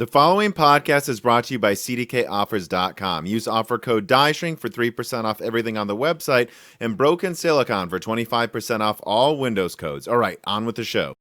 The following podcast is brought to you by CDKOffers.com. Use offer code DIESHRINK for 3% off everything on the website and Broken Silicon for 25% off all Windows codes. All right, on with the show.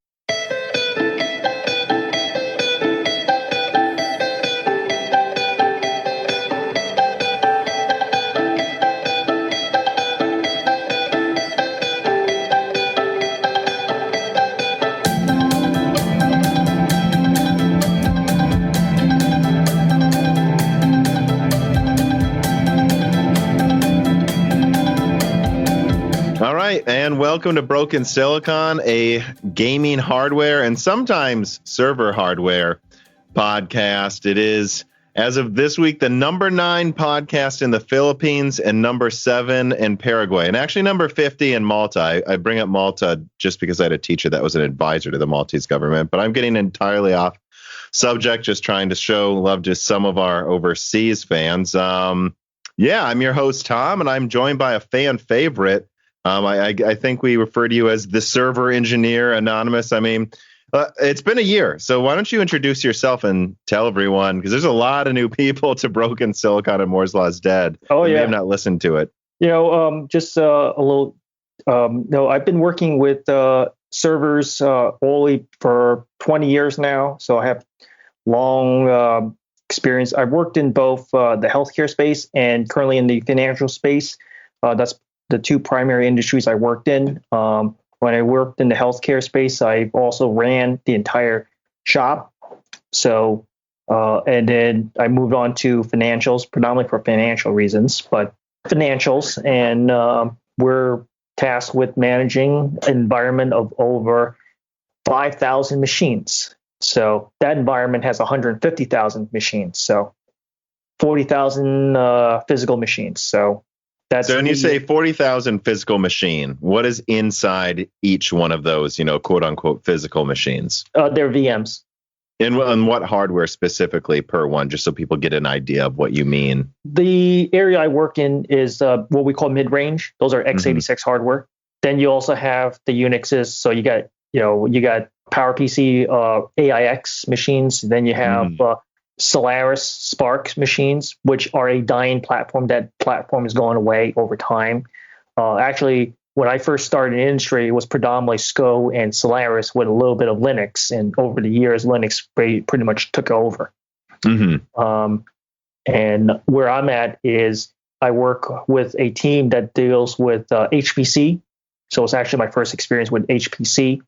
All right, and welcome to Broken Silicon, a gaming hardware and sometimes server hardware podcast. It is, as of this week, the number 9 podcast in the Philippines and number 7 in Paraguay, and actually number 50 in Malta. I bring up Malta just because I had a teacher that was an advisor to the Maltese government, but I'm getting entirely off subject, just trying to show love to some of our overseas fans. I'm your host, Tom, and I'm joined by a fan favorite. I think we refer to you as the server engineer anonymous. I mean, it's been a year. So why don't you introduce yourself and tell everyone, because there's a lot of new people to Broken Silicon and Moore's Law is Dead. Oh, yeah. May have not listened to it. Just a little. No, I've been working with servers only for 20 years now. So I have long experience. I've worked in both the healthcare space and currently in the financial space. That's the two primary industries I worked in. When I worked in the healthcare space, I also ran the entire shop. So, and then I moved on to financials, predominantly for financial reasons, but financials. And we're tasked with managing an environment of over 5,000 machines. So that environment has 150,000 machines. So 40,000 physical machines. So when you say 40,000 physical machine, what is inside each one of those, quote unquote, physical machines? They're VMs. And what hardware specifically per one, just so people get an idea of what you mean? The area I work in is what we call mid-range. Those are x86 hardware. Then you also have the Unixes. So you got PowerPC AIX machines. Then you have Solaris Spark machines, which are a dying platform. That platform is going away over time. Actually, when I first started in the industry, it was predominantly SCO and Solaris with a little bit of Linux. And over the years, Linux pretty much took over. Mm-hmm. And where I'm at is I work with a team that deals with HPC. So it's actually my first experience with HPC.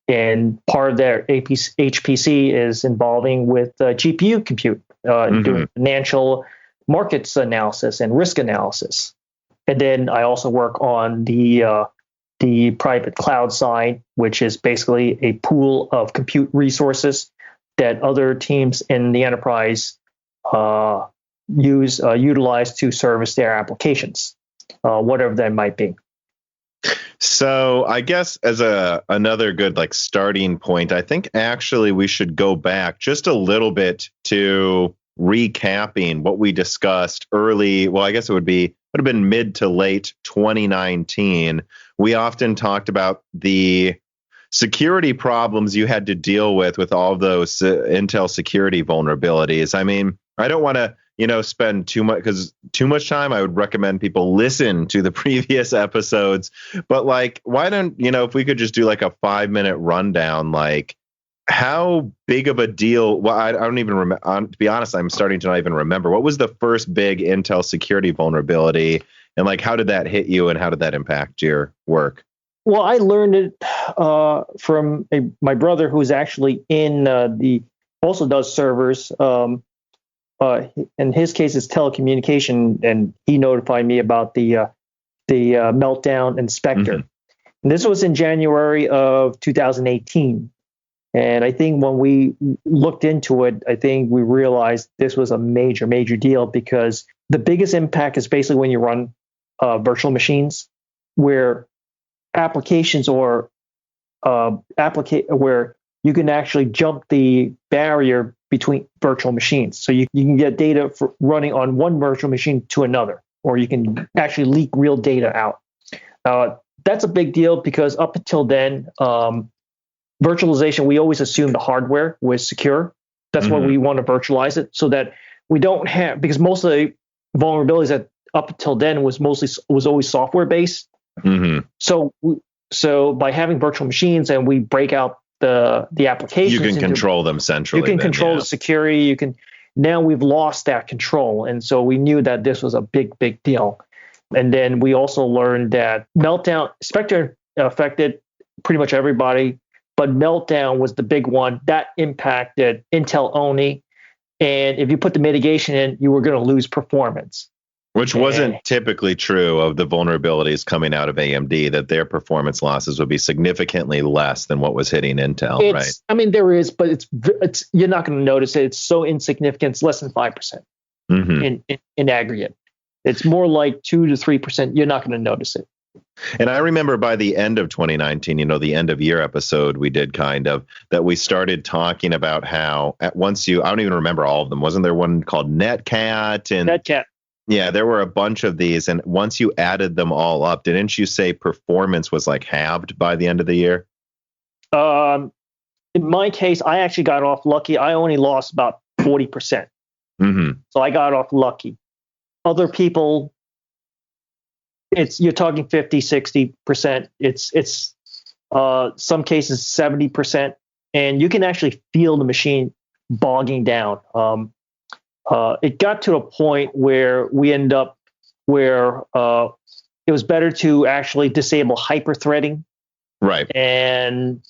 And part of their HPC is involving with GPU compute, doing financial markets analysis and risk analysis. And then I also work on the private cloud side, which is basically a pool of compute resources that other teams in the enterprise utilize to service their applications, whatever that might be. So I guess as another good starting point, I think actually we should go back just a little bit to recapping what we discussed early. Well, I guess would have been mid to late 2019. We often talked about the security problems you had to deal with all of those Intel security vulnerabilities. I mean, I don't want to spend too much time. I would recommend people listen to the previous episodes. But why don't, if we could just do a 5-minute rundown, how big of a deal? Well, I don't even remember. To be honest, I'm starting to not even remember. What was the first big Intel security vulnerability? And how did that hit you and how did that impact your work? Well, I learned it from my brother, who's actually also does servers. In his case, it's telecommunication, and he notified me about the Meltdown Inspector. Mm-hmm. And this was in January of 2018. And I think when we looked into it, I think we realized this was a major, major deal, because the biggest impact is basically when you run virtual machines, where applications where you can actually jump the barrier between virtual machines. So you can get data running on one virtual machine to another, or you can actually leak real data out. That's a big deal because up until then, virtualization, we always assumed the hardware was secure. That's why we want to virtualize it, so that we don't have, because most of the vulnerabilities that up until then was always software based. So by having virtual machines and we break out the applications, you can control them centrally. You can control the security. Now we've lost that control, and so we knew that this was a big deal. And then we also learned that Spectre affected pretty much everybody, but Meltdown was the big one that impacted Intel only. And if you put the mitigation in, you were going to lose performance. Which wasn't typically true of the vulnerabilities coming out of AMD, that their performance losses would be significantly less than what was hitting Intel, right? I mean, there is, but it's you're not going to notice it. It's so insignificant. It's less than 5% in aggregate. It's more like 2 to 3%. You're not going to notice it. And I remember by the end of 2019, the end of year episode we did that we started talking about how I don't even remember all of them. Wasn't there one called Netcat? And Netcat. Yeah, there were a bunch of these. And once you added them all up, didn't you say performance was like halved by the end of the year? In my case, I actually got off lucky. I only lost about 40%. So I got off lucky. Other people, you're talking 50, 60%. It's some cases 70%, and you can actually feel the machine bogging down. It got to a point where we end up where it was better to actually disable hyper-threading. Right. And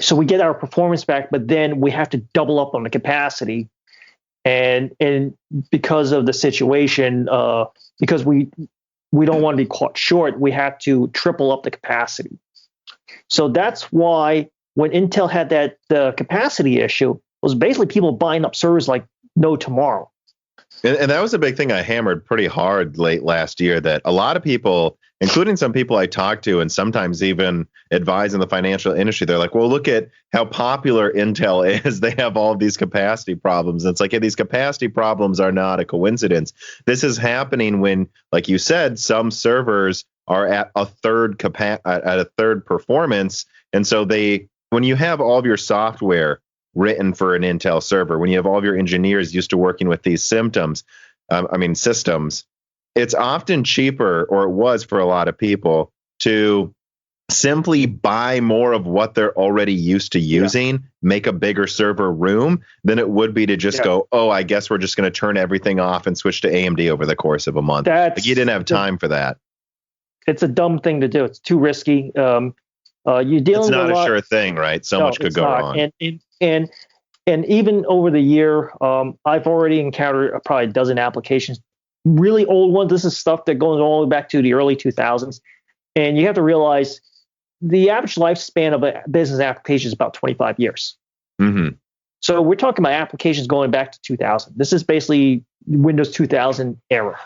so we get our performance back, but then we have to double up on the capacity. And because of the situation, because we don't want to be caught short, we have to triple up the capacity. So that's why when Intel had the capacity issue, it was basically people buying up servers like no tomorrow. And that was a big thing I hammered pretty hard late last year, that a lot of people, including some people I talked to and sometimes even advise in the financial industry, they're like, well, look at how popular Intel is. They have all of these capacity problems. And it's like, hey, these capacity problems are not a coincidence. This is happening when, like you said, some servers are at a third performance. And so when you have all of your software written for an Intel server, when you have all of your engineers used to working with these systems, it's often cheaper, or it was for a lot of people, to simply buy more of what they're already used to using, make a bigger server room, than it would be to just go, oh, I guess we're just going to turn everything off and switch to AMD over the course of a month. You didn't have time for that. It's a dumb thing to do. It's too risky. It's not a sure thing, right? So much could go wrong. And even over the year, I've already encountered probably a dozen applications, really old ones. This is stuff that goes all the way back to the early 2000s. And you have to realize the average lifespan of a business application is about 25 years. So we're talking about applications going back to 2000. This is basically Windows 2000 era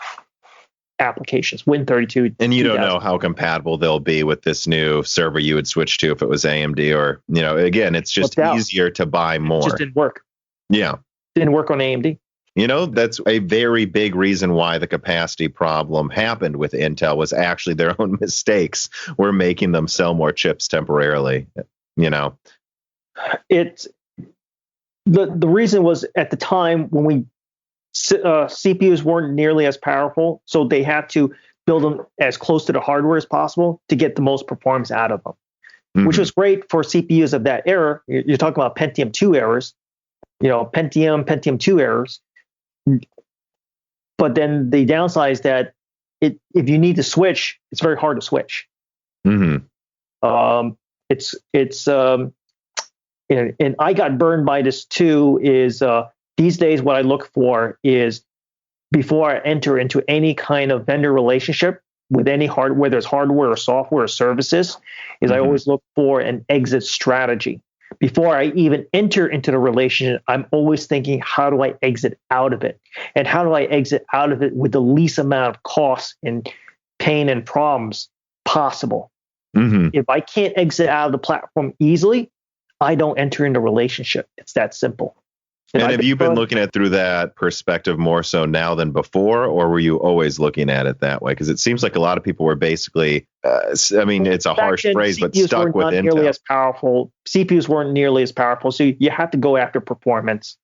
applications, Win32. And you don't know how compatible they'll be with this new server you would switch to if it was AMD, or, again, it's just easier to buy more. It just didn't work. Yeah. Didn't work on AMD. That's a very big reason why the capacity problem happened with Intel, was actually their own mistakes were making them sell more chips temporarily. It's the reason was, at the time when CPUs weren't nearly as powerful, so they had to build them as close to the hardware as possible to get the most performance out of them, which was great for CPUs of that era. You're talking about Pentium 2 errors, Pentium 2 errors. But then the downside is that if you need to switch, it's very hard to switch. And I got burned by this too. Is these days, what I look for is, before I enter into any kind of vendor relationship with any hardware, whether it's hardware or software or services, is I always look for an exit strategy. Before I even enter into the relationship, I'm always thinking, how do I exit out of it? And how do I exit out of it with the least amount of cost and pain and problems possible? If I can't exit out of the platform easily, I don't enter into a relationship. It's that simple. And have you been looking at through that perspective more so now than before, or were you always looking at it that way? Because it seems like a lot of people were basically, it's a harsh phrase, but stuck with Intel. Nearly as powerful. CPUs weren't nearly as powerful, so you have to go after performance.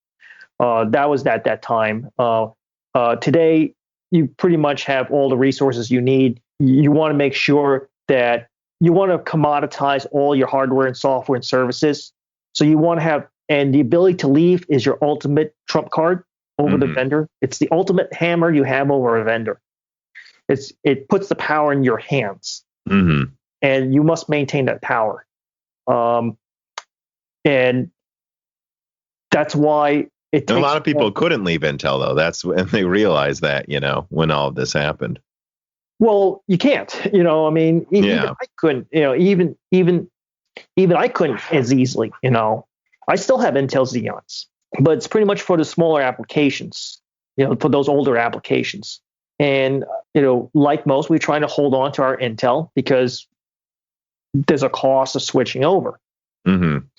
That was at that time. Today, you pretty much have all the resources you need. You want to make sure that you want to commoditize all your hardware and software and services. So you want to have, and the ability to leave is your ultimate trump card over the vendor. It's the ultimate hammer you have over a vendor. It puts the power in your hands, and you must maintain that power. And that's why it takes a lot of people couldn't leave Intel, though. That's when they realized that, when all of this happened. Well, you can't, I mean, even I couldn't, even I couldn't as easily, I still have Intel Xeons, but it's pretty much for the smaller applications, for those older applications. And, like most, we're trying to hold on to our Intel because there's a cost of switching over.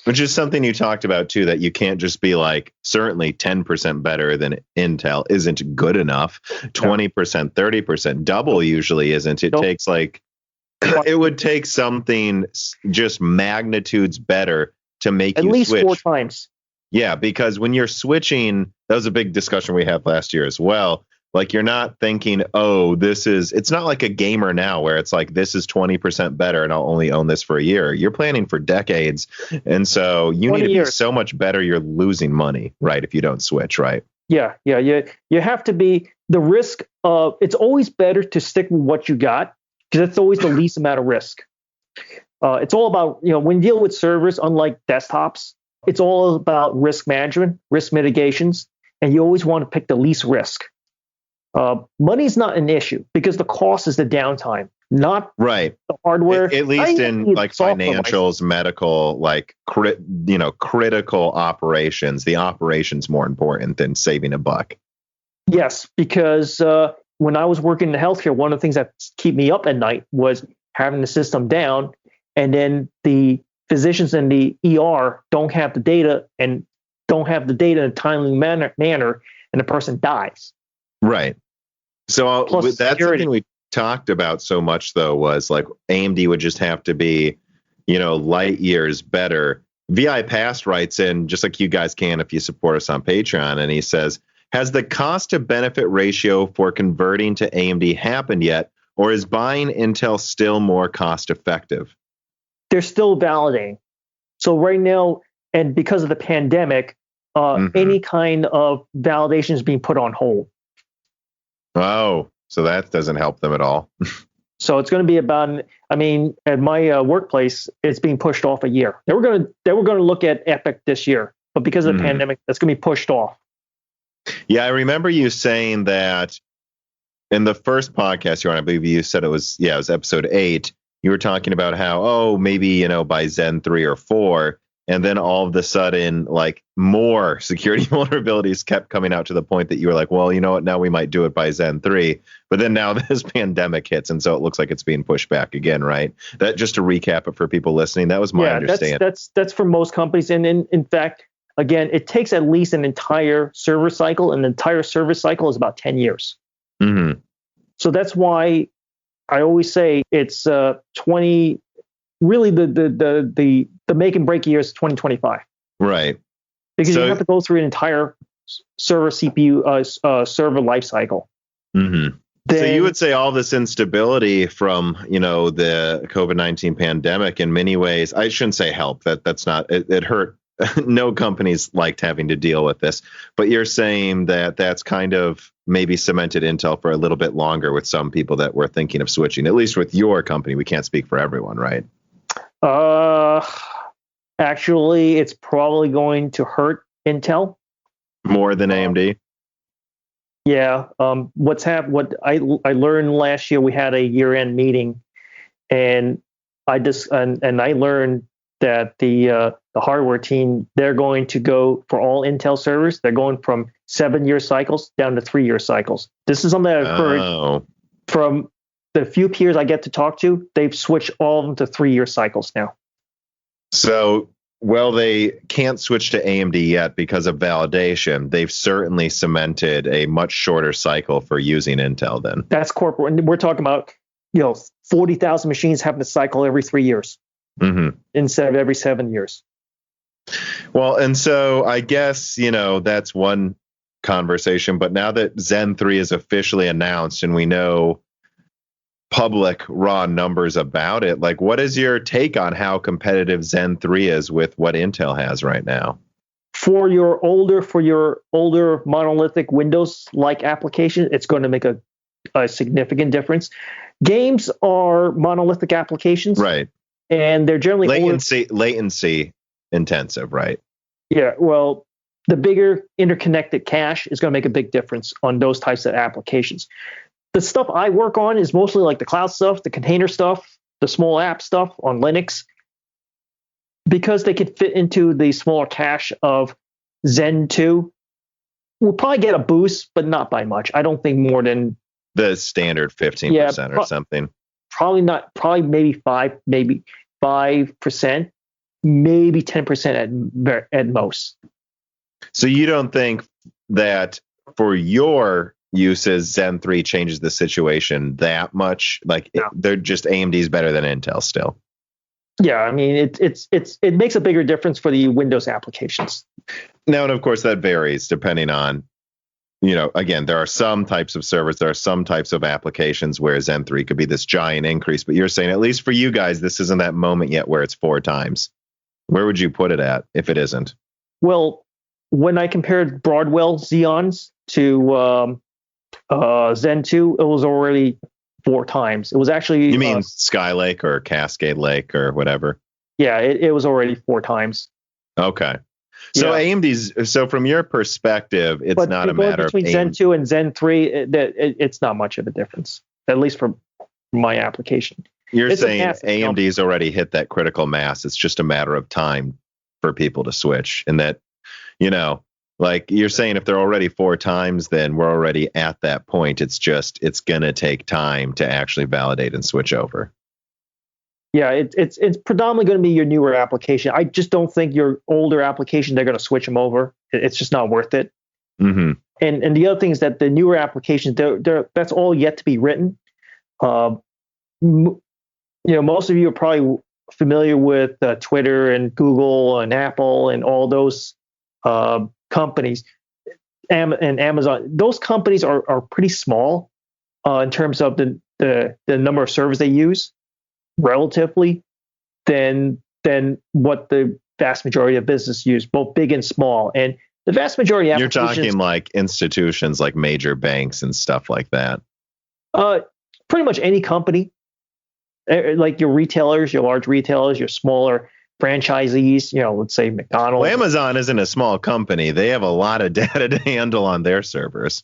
Which is something you talked about, too, that you can't just be like, certainly 10% better than Intel isn't good enough. 20%, 30%, double usually isn't. It takes it would take something just magnitudes better to make at you least switch. 4 times. Yeah, because when you're switching, that was a big discussion we had last year as well. Like, you're not thinking, it's not like a gamer now where it's like, this is 20% better and I'll only own this for a year. You're planning for decades. And so you need to be so much better. You're losing money, right? If you don't switch, right? Yeah. You have to be the risk of, it's always better to stick with what you got because that's always the least amount of risk. It's all about, when you deal with servers, unlike desktops, it's all about risk management, risk mitigations, and you always want to pick the least risk. Money's not an issue because the cost is the downtime, not the hardware. At least in like financials, medical, like critical operations. The operation's more important than saving a buck. Yes, because when I was working in healthcare, one of the things that keep me up at night was having the system down, and then the physicians in the ER don't have the data in a timely manner, and the person dies. Right. So Plus that's something we talked about so much, though, was like AMD would just have to be, light years better. VI Past writes in, just like you guys can if you support us on Patreon, and he says, has the cost to benefit ratio for converting to AMD happened yet, or is buying Intel still more cost effective? They're still validating. So right now, and because of the pandemic, any kind of validation is being put on hold. Oh, so that doesn't help them at all. So it's going to be about, at my workplace, it's being pushed off a year. They were going to look at EPYC this year, but because of the pandemic, that's going to be pushed off. Yeah, I remember you saying that in the first podcast you're on, I believe you said it was episode 8. You were talking about how, maybe, by Zen 3 or 4. And then all of a sudden, like, more security vulnerabilities kept coming out to the point that you were like, well, you know what? Now we might do it by Zen 3. But then now this pandemic hits. And so it looks like it's being pushed back again, right? That, just to recap it for people listening, that was my understanding. That's for most companies. And in fact, again, it takes at least an entire server cycle. And the entire server cycle is about 10 years. So that's why I always say it's 20. Really, the make and break year is 2025. Right. Because you have to go through an entire server CPU server life cycle. So you would say all this instability from, the COVID-19 pandemic in many ways, I shouldn't say help, that's not, it hurt. No companies liked having to deal with this, but you're saying that that's kind of maybe cemented Intel for a little bit longer with some people that were thinking of switching, at least with your company. We can't speak for everyone, right? Actually, it's probably going to hurt Intel more than AMD. Yeah. What I learned last year, we had a year-end meeting, and I learned that the hardware team, they're going to go for all Intel servers. They're going from 7-year cycles down to 3-year cycls. This is something that I've heard from the few peers I get to talk to. They've switched all of them to 3-year cycles now. So, well, they can't switch to AMD yet because of validation. They've certainly cemented a much shorter cycle for using Intel then. That's corporate. And we're talking about, 40,000 machines having to cycle every 3 years instead of every 7 years. Well, and so I guess, that's one conversation. But now that Zen 3 is officially announced and we know public raw numbers about it, like, what is your take on how competitive Zen 3 is with what Intel has right now? For your older monolithic Windows-like application, it's going to make a significant difference. Games are monolithic applications, right? And they're generally latency intensive, right? Yeah. Well, the bigger interconnected cache is going to make a big difference on those types of applications. The stuff I work on is mostly like the cloud stuff, the container stuff, the small app stuff on Linux, because they can fit into the smaller cache of Zen 2. We'll probably get a boost, but not by much. I don't think more than the standard 15% or something. Probably not. Probably maybe 5%, maybe 10% at most. So you don't think that for your uses, Zen 3 changes the situation that much? Like, no. They're just AMD's better than Intel still. Yeah, I mean, it makes a bigger difference for the Windows applications. Now, and of course, that varies depending on, again, there are some types of servers, there are some types of applications where Zen 3 could be this giant increase. But you're saying, at least for you guys, this isn't that moment yet where it's 4 times. Where would you put it at if it isn't? Well, when I compared Broadwell Xeons to Zen 2, it was already 4 times. It was actually... You mean Skylake or Cascade Lake or whatever? Yeah, it was already 4 times. Okay. So AMD's... So from your perspective, it's not a matter of... Between Zen 2 and Zen 3, it's not much of a difference, at least for my application. You're saying AMD's already hit that critical mass. It's just a matter of time for people to switch. And that, like you're saying, if they're already 4 times, then we're already at that point. It's going to take time to actually validate and switch over. Yeah, it's predominantly going to be your newer application. I just don't think your older application, they're going to switch them over. It's just not worth it. Mm-hmm. And the other thing is that the newer applications, that's all yet to be written. Most of you are probably familiar with Twitter and Google and Apple and all those companies, and Amazon. Those companies are pretty small in terms of the number of servers they use, relatively, than what the vast majority of business use, both big and small. And the vast majority of applications... You're talking like institutions like major banks and stuff like that. Pretty much any company. Like your retailers, your large retailers, your smaller franchisees, let's say McDonald's. Well, Amazon isn't a small company. They have a lot of data to handle on their servers.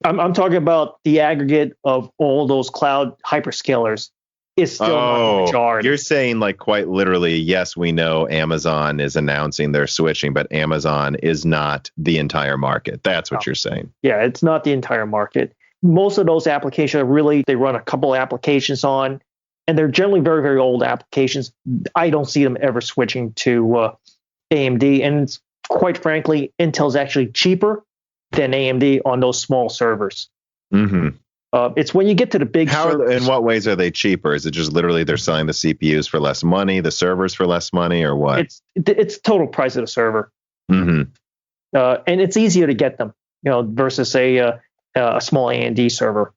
I'm talking about the aggregate of all those cloud hyperscalers is still not the majority. You're saying like quite literally, yes, we know Amazon is announcing they're switching, but Amazon is not the entire market. That's what you're saying. Yeah, it's not the entire market. Most of those applications they run a couple applications on. And they're generally very, very old applications. I don't see them ever switching to AMD. And quite frankly, Intel's actually cheaper than AMD on those small servers. Mm-hmm. It's when you get to the big servers. In what ways are they cheaper? Is it just literally they're selling the CPUs for less money, the servers for less money, or what? It's total price of the server. Mm-hmm. And it's easier to get them, versus a small AMD server.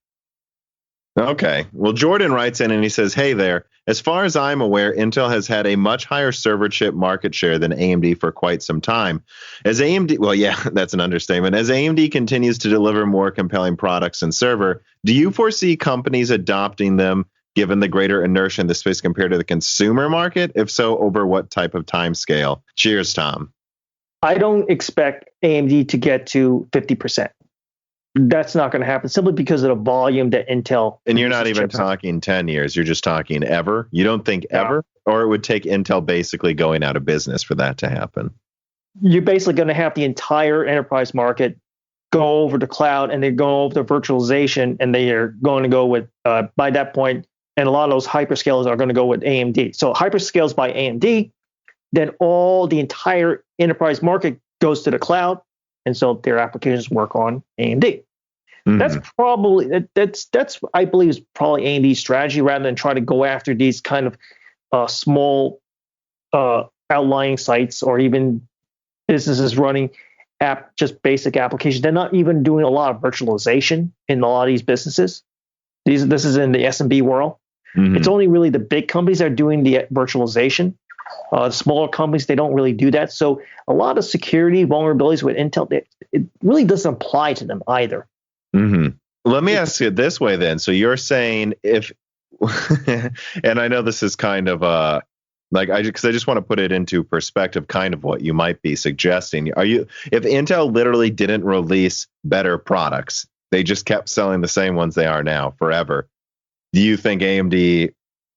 Okay. Well, Jordan writes in and he says, hey there, as far as I'm aware, Intel has had a much higher server chip market share than AMD for quite some time. As AMD, well, yeah, that's an understatement. As AMD continues to deliver more compelling products in server, do you foresee companies adopting them given the greater inertia in the space compared to the consumer market? If so, over what type of time scale? Cheers, Tom. I don't expect AMD to get to 50%. That's not going to happen simply because of the volume that Intel... And you're not even talking 10 years. You're just talking ever? You don't think ever? Or it would take Intel basically going out of business for that to happen? You're basically going to have the entire enterprise market go over to cloud, and they go over to virtualization, and they are going to go with, by that point, and a lot of those hyperscalers are going to go with AMD. So hyperscales by AMD, then all the entire enterprise market goes to the cloud. And so their applications work on AMD. Mm-hmm. That's probably that's I believe is probably AMD's strategy, rather than try to go after these kind of small outlying sites or even businesses running just basic applications. They're not even doing a lot of virtualization in a lot of these businesses. This is in the SMB world. Mm-hmm. It's only really the big companies that are doing the virtualization. Smaller companies, they don't really do that. So a lot of security vulnerabilities with Intel, it really doesn't apply to them either. Mm-hmm. Let me ask you it this way then. So you're saying if, and I know this is kind of because I just want to put it into perspective, kind of what you might be suggesting. If Intel literally didn't release better products, they just kept selling the same ones they are now forever, do you think AMD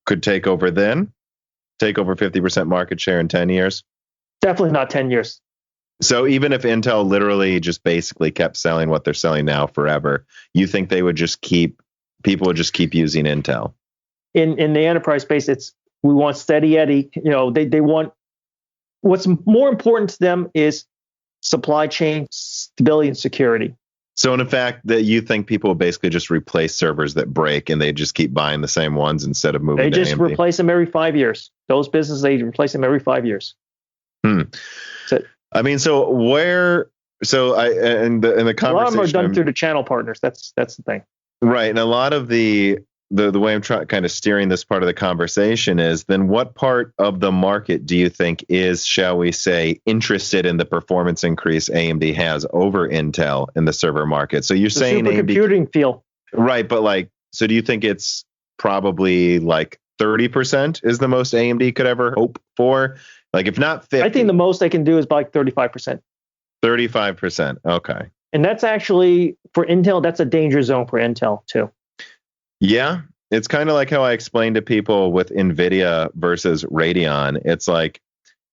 could take over 50% market share in 10 years? Definitely not 10 years. So even if Intel literally just basically kept selling what they're selling now forever, you think people would just keep using Intel? In the enterprise space, we want steady Eddie. They want, what's more important to them is supply chain stability and security. So in fact, that you think people will basically just replace servers that break and they just keep buying the same ones instead of moving to AMD? They just replace them every 5 years. Those businesses, they replace them every 5 years. In the conversation, a lot of them are done through the channel partners. That's the thing. Right. And a lot of the way I'm kind of steering this part of the conversation is, then what part of the market do you think is, shall we say, interested in the performance increase AMD has over Intel in the server market? So you're saying AMD computing field. Right. But so do you think it's probably 30% is the most AMD could ever hope for? If not 50%. I think the most they can do is 35%. 35%. Okay. And that's actually, for Intel, that's a danger zone for Intel too. Yeah, it's kind of like how I explained to people with Nvidia versus Radeon. It's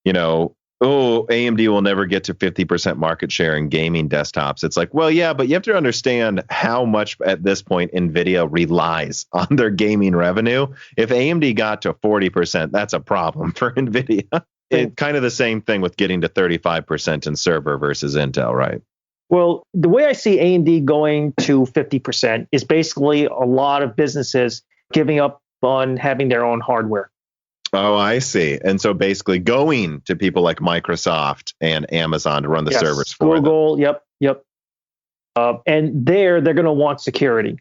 AMD will never get to 50% market share in gaming desktops. It's well, yeah, but you have to understand how much at this point Nvidia relies on their gaming revenue. If AMD got to 40%, that's a problem for Nvidia. It's kind of the same thing with getting to 35% in server versus Intel, right? Well, the way I see AMD going to 50% is basically a lot of businesses giving up on having their own hardware. Oh, I see. And so basically going to people like Microsoft and Amazon to run the servers for them. Google, yep. And they're going to want security.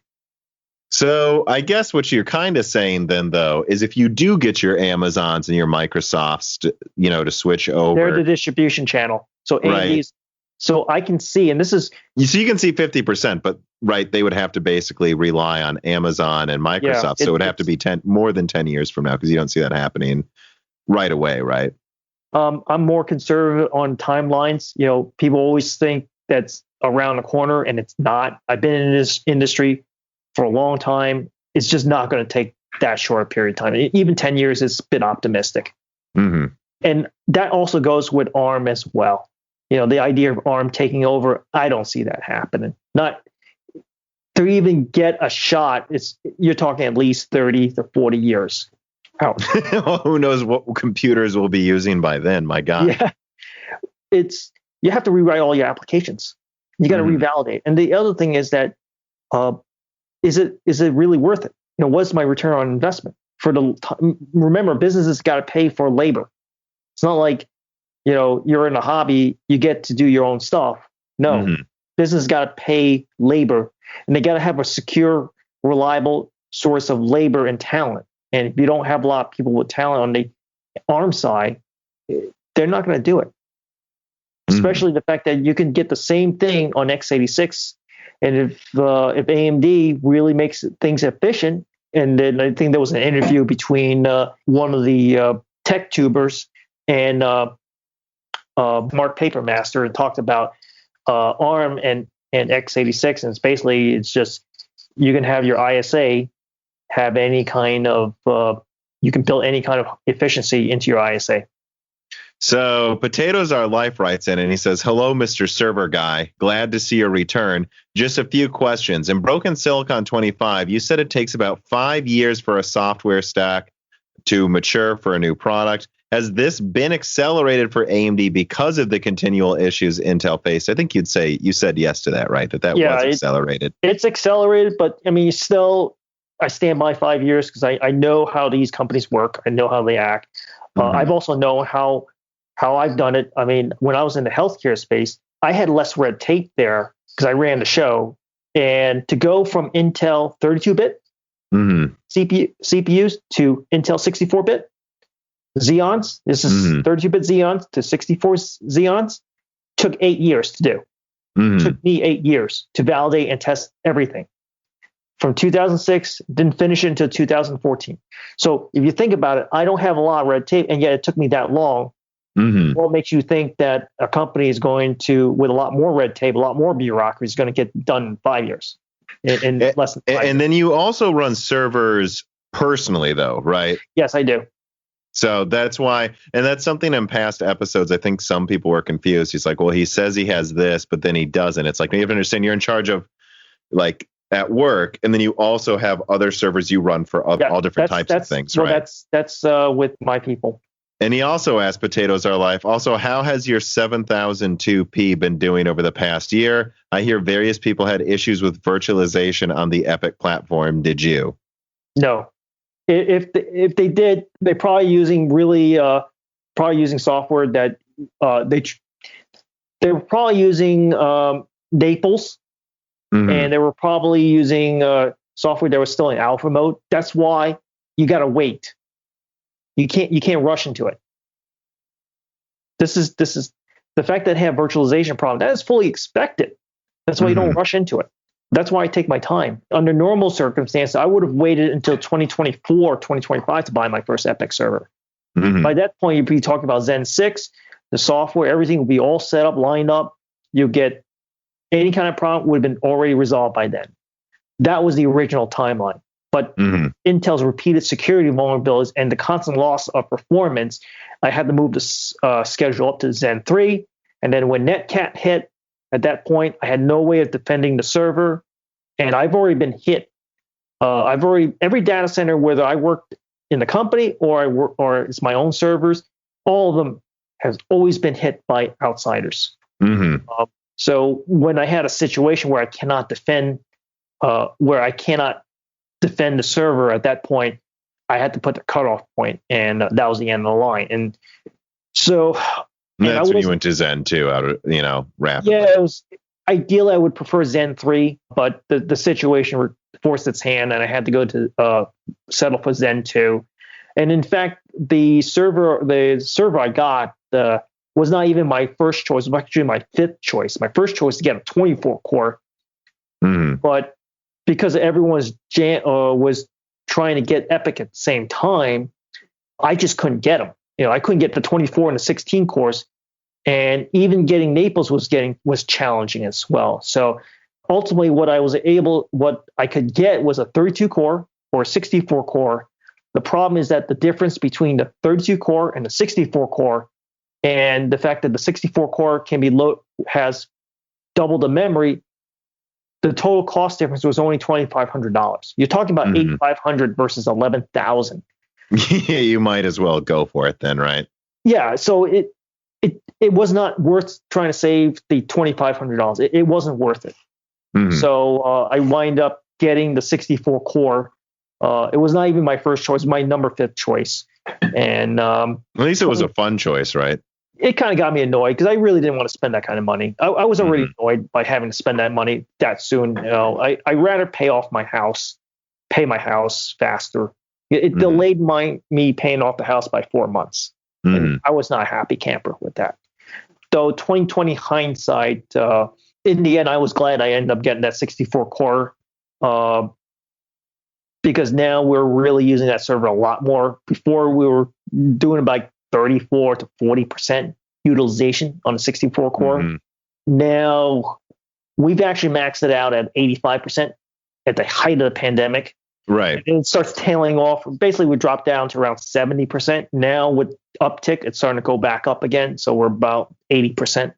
So I guess what you're kind of saying then, though, is if you do get your Amazons and your Microsofts, to switch over. They're the distribution channel. So AMD's. Right. So I can see, and this is... So you can see 50%, but they would have to basically rely on Amazon and Microsoft. So it would have to be more than 10 years from now, because you don't see that happening right away, right? I'm more conservative on timelines. People always think that's around the corner, and it's not. I've been in this industry for a long time. It's just not going to take that short a period of time. Even 10 years is a bit optimistic. Mm-hmm. And that also goes with ARM as well. The idea of ARM taking over, I don't see that happening. Not to even get a shot. You're talking at least 30 to 40 years out. Well, who knows what computers we'll be using by then? My God. Yeah, you have to rewrite all your applications. You got to revalidate. And the other thing is that is it really worth it? What's my return on investment for remember, businesses got to pay for labor. It's not like you're in a hobby, you get to do your own stuff. No, business got to pay labor, and they got to have a secure, reliable source of labor and talent. And if you don't have a lot of people with talent on the ARM side, they're not going to do it. Especially the fact that you can get the same thing on x86, and if AMD really makes things efficient, and then I think there was an interview between one of the tech tubers and Mark Papermaster, and talked about ARM and x86, and it's just you can have your ISA have any kind of you can build any kind of efficiency into your ISA. So Potatoes Are Life writes in and he says, "Hello, Mr. Server Guy. Glad to see your return. Just a few questions. In Broken Silicon 25, you said it takes about 5 years for a software stack to mature for a new product. Has this been accelerated for AMD because of the continual issues Intel faced?" I think you said yes to that, right? That was accelerated. It's accelerated, but I mean, I stand by 5 years because I know how these companies work. I know how they act. I've also known how how I've done it, I mean, when I was in the healthcare space, I had less red tape there because I ran the show. And to go from Intel 32-bit CPUs to Intel 64-bit Xeons, this is 32-bit Xeons to 64 Xeons, took 8 years to do. Took me 8 years to validate and test everything. From 2006, didn't finish it until 2014. So if you think about it, I don't have a lot of red tape, and yet it took me that long. What makes you think that a company is going to, with a lot more red tape, a lot more bureaucracy, is going to get done in 5 years, in less than 5 years? And then you also run servers personally, though, right? Yes, I do. So that's why, and that's something in past episodes, I think some people were confused. He's like, well, he says he has this, but then he doesn't. It's like, you have to understand you're in charge of, like, at work, and then you also have other servers you run for all different types of things, right? That's with my people. And he also asked, Potatoes Are Life, also, how has your 7002P been doing over the past year? I hear various people had issues with virtualization on the EPYC platform. Did you? No. If they did, they're probably using software that they were probably using Naples, and they were probably using software that was still in alpha mode. That's why you got to wait. You can't rush into it. This is the fact that I have virtualization problem. That is fully expected. That's why you don't rush into it. That's why I take my time. Under normal circumstances, I would have waited until 2024, 2025 to buy my first EPYC server. By that point, you'd be talking about Zen 6, the software, everything will be all set up, lined up. You'll get any kind of problem would have been already resolved by then. That was the original timeline. But Intel's repeated security vulnerabilities and the constant loss of performance, I had to move the schedule up to Zen 3. And then when Netcat hit, at that point, I had no way of defending the server. And I've already been hit. Every data center, whether I worked in the company or it's my own servers, all of them has always been hit by outsiders. So when I had a situation where I cannot defend the server at that point, I had to put the cutoff point, and that was the end of the line. And so that's when you went to Zen 2, rapidly. Yeah, it was ideally I would prefer Zen 3, but the situation forced its hand, and I had to go to settle for Zen 2. And in fact, the server I got was not even my first choice. It was actually my fifth choice. My first choice to get a 24 core, but because everyone was trying to get EPYC at the same time, I just couldn't get them. I couldn't get the 24 and the 16 cores, and even getting Naples was challenging as well. So ultimately, what I could get was a 32 core or a 64 core. The problem is that the difference between the 32 core and the 64 core, and the fact that the 64 core has double the memory, the total cost difference was only $2,500. You're talking about $8,500 versus $11,000. You might as well go for it then, right? Yeah. So it was not worth trying to save the $2,500. It wasn't worth it. So I wind up getting the 64 core. It was not even my first choice, my number 5th choice. And at least it was a fun choice, right? It kind of got me annoyed because I really didn't want to spend that kind of money. I was already annoyed by having to spend that money that soon. I rather pay my house faster. It delayed me paying off the house by 4 months. And I was not a happy camper with that. Though 2020 hindsight, in the end, I was glad I ended up getting that 64 core because now we're really using that server a lot more. Before we were doing about 34 to 40% utilization on a 64 core. Now we've actually maxed it out at 85% at the height of the pandemic. Right. And it starts tailing off. Basically, we dropped down to around 70%. Now with uptick, it's starting to go back up again. So we're about 80%.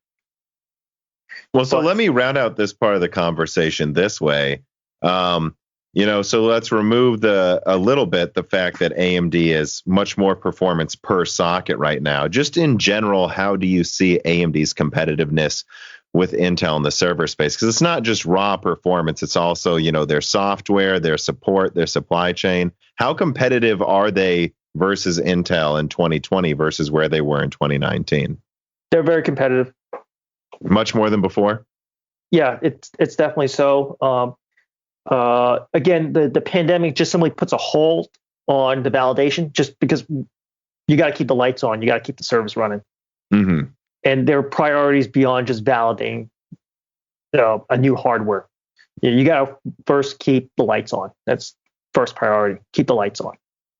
Well, so let me round out this part of the conversation this way. So let's remove a little bit the fact that AMD is much more performance per socket right now. Just in general, how do you see AMD's competitiveness with Intel in the server space? Because it's not just raw performance. It's also, their software, their support, their supply chain. How competitive are they versus Intel in 2020 versus where they were in 2019? They're very competitive. Much more than before? Yeah, it's definitely so. Again, the pandemic just simply puts a hold on the validation, just because you got to keep the lights on, you got to keep the service running, and there are priorities beyond just validating a new hardware. You got to first keep the lights on. That's first priority. Keep the lights on.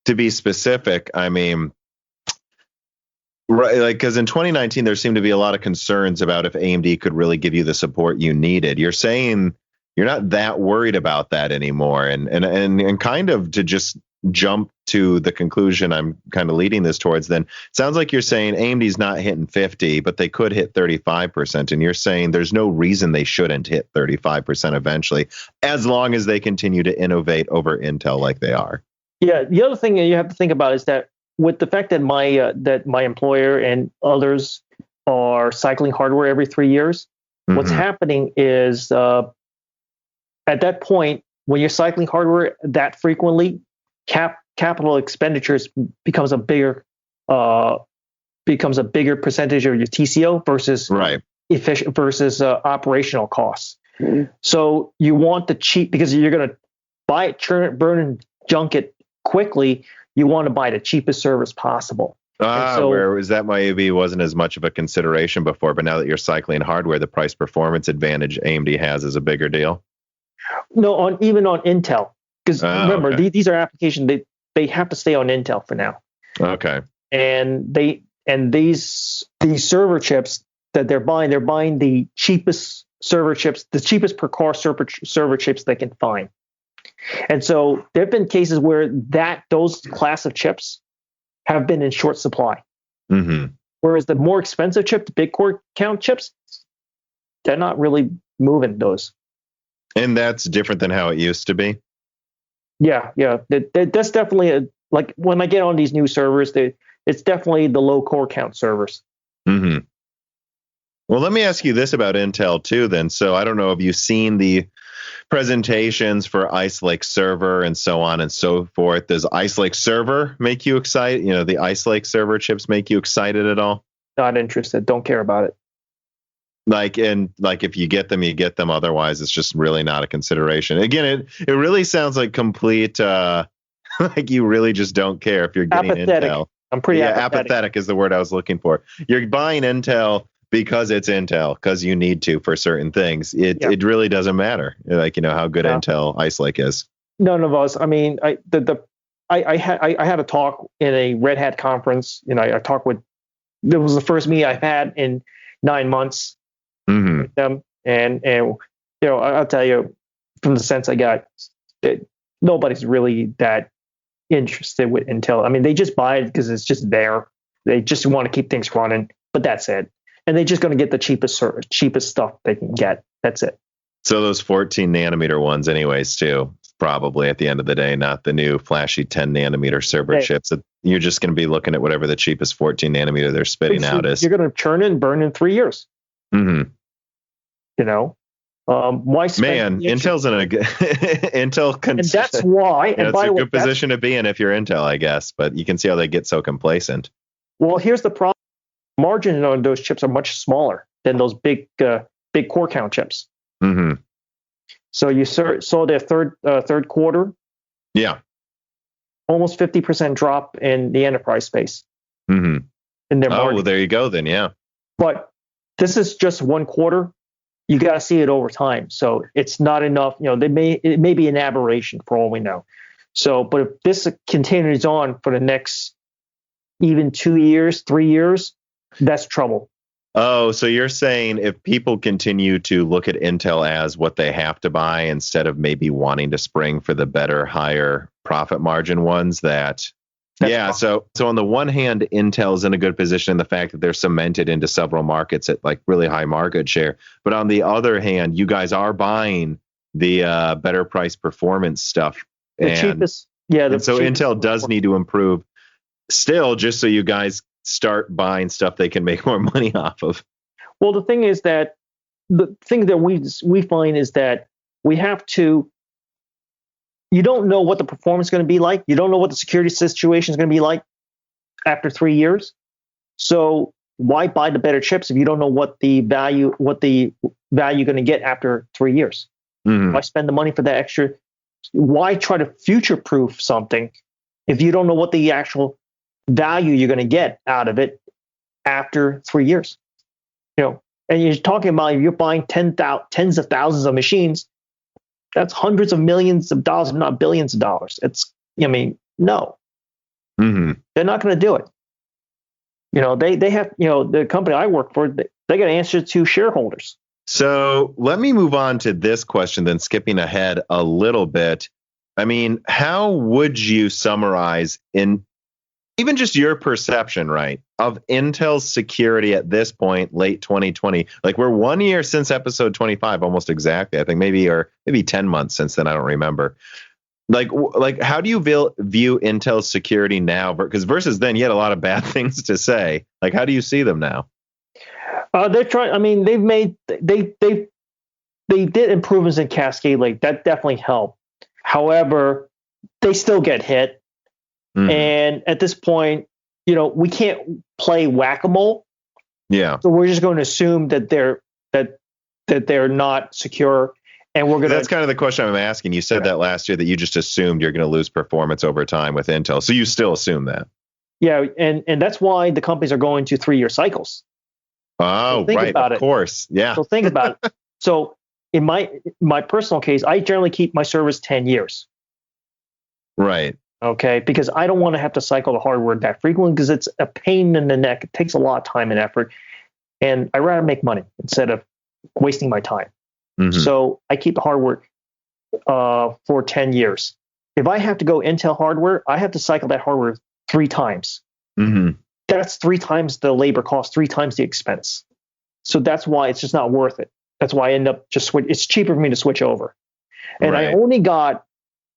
To be specific, I mean, right, like, because in 2019 there seemed to be a lot of concerns about if AMD could really give you the support you needed. You're saying you're not that worried about that anymore, and kind of to just jump to the conclusion I'm kind of leading this towards, then it sounds like you're saying AMD's not hitting 50, but they could hit 35%, and you're saying there's no reason they shouldn't hit 35% eventually, as long as they continue to innovate over Intel like they are. Yeah, the other thing that you have to think about is that with the fact that my employer and others are cycling hardware every 3 years, what's happening is at that point, when you're cycling hardware that frequently, capital expenditures becomes a bigger percentage of your TCO versus efficient versus operational costs. So you want the cheap, because you're going to buy it, churn it, burn and junk it quickly. You want to buy the cheapest service possible. Whereas that maybe wasn't as much of a consideration before, but now that you're cycling hardware, the price performance advantage AMD has is a bigger deal. No, even on Intel, because remember, these are applications they have to stay on Intel for now. Okay. And these server chips that they're buying the cheapest server chips, the cheapest per car server chips they can find. And so there have been cases where those class of chips have been in short supply. Whereas the more expensive chip, the big core count chips, they're not really moving those. And that's different than how it used to be. Yeah. That's definitely like when I get on these new servers, it's definitely the low core count servers. Well, let me ask you this about Intel too, then. So I don't know, have you seen the presentations for Ice Lake Server and so on and so forth? Does Ice Lake Server make you excited? You know, the Ice Lake Server chips make you excited at all? Not interested. Don't care about it. Like if you get them, you get them. Otherwise, it's just really not a consideration. Again, it really sounds like complete, like you really just don't care if you're getting apathetic. Intel. I'm pretty apathetic is the word I was looking for. You're buying Intel because it's Intel, because you need to for certain things. It really doesn't matter, like, you know, how good Intel Ice Lake is. None of us. I mean, I had a talk in a Red Hat conference. You know, I talked with. It was the first meeting I've had in 9 months with them, and you know, I'll tell you from the sense I got, that nobody's really that interested with Intel. I mean, they just buy it because it's just there. They just want to keep things running, but that's it. And they're just going to get the cheapest stuff they can get. That's it. So those 14 nanometer ones anyways, too, probably at the end of the day, not the new flashy 10 nanometer server chips. You're just going to be looking at whatever the cheapest 14 nanometer they're spitting out is. You're going to churn and burn in 3 years. You know? Why spend Intel's in a good Intel, and that's why. And it's a good position to be in if you're Intel, I guess. But you can see how they get so complacent. Well, here's the problem: margins on those chips are much smaller than those big core count chips. So you saw their third quarter. Yeah, almost 50% drop in the enterprise space. In their margin. Well, there you go. Then, yeah. But this is just one quarter. You got to see it over time. So it's not enough. You know, it may be an aberration for all we know. So, but if this continues on for the next even 2 years, 3 years, that's trouble. Oh, so you're saying if people continue to look at Intel as what they have to buy instead of maybe wanting to spring for the better, higher profit margin ones, that's so on the one hand, Intel is in a good position in the fact that they're cemented into several markets at like really high market share. But on the other hand, you guys are buying the better price performance stuff. The cheapest. Yeah. So Intel does need to improve still, just so you guys start buying stuff they can make more money off of. Well, the thing is that we find is that we have to you don't know what the performance is going to be like. You don't know what the security situation is going to be like after 3 years. So why buy the better chips if you don't know what the value you're going to get after 3 years? Why spend the money for that extra? Why try to future-proof something if you don't know what the actual value you're going to get out of it after 3 years? And you're talking about if you're buying tens of thousands of machines, that's hundreds of millions of dollars, if not billions of dollars. No. They're not going to do it. They have, the company I work for, they got to answer to shareholders. So let me move on to this question, then skipping ahead a little bit. I mean, how would you summarize in even just your perception, right, of Intel's security at this point, late 2020? Like, we're 1 year since episode 25, almost exactly, I think, maybe 10 months since then. I don't remember. Like, how do you view Intel's security now? Because versus then, you had a lot of bad things to say. Like, how do you see them now? They're trying. I mean, they did improvements in Cascade Lake. That definitely helped. However, they still get hit. And at this point, we can't play whack-a-mole. Yeah. So we're just going to assume that they're not secure, and we're going to. That's kind of the question I'm asking. You said that last year that you just assumed you're going to lose performance over time with Intel. So you still assume that. Yeah, and that's why the companies are going to 3-year cycles. Oh, so right. Of course. Yeah. So think about it. So in my personal case, I generally keep my servers 10 years. Right. Okay. Because I don't want to have to cycle the hardware that frequently because it's a pain in the neck. It takes a lot of time and effort. And I'd rather make money instead of wasting my time. So I keep the hardware for 10 years. If I have to go Intel hardware, I have to cycle that hardware 3 times. That's 3 times the labor cost, 3 times the expense. So that's why it's just not worth it. That's why I end up it's cheaper for me to switch over. And I only got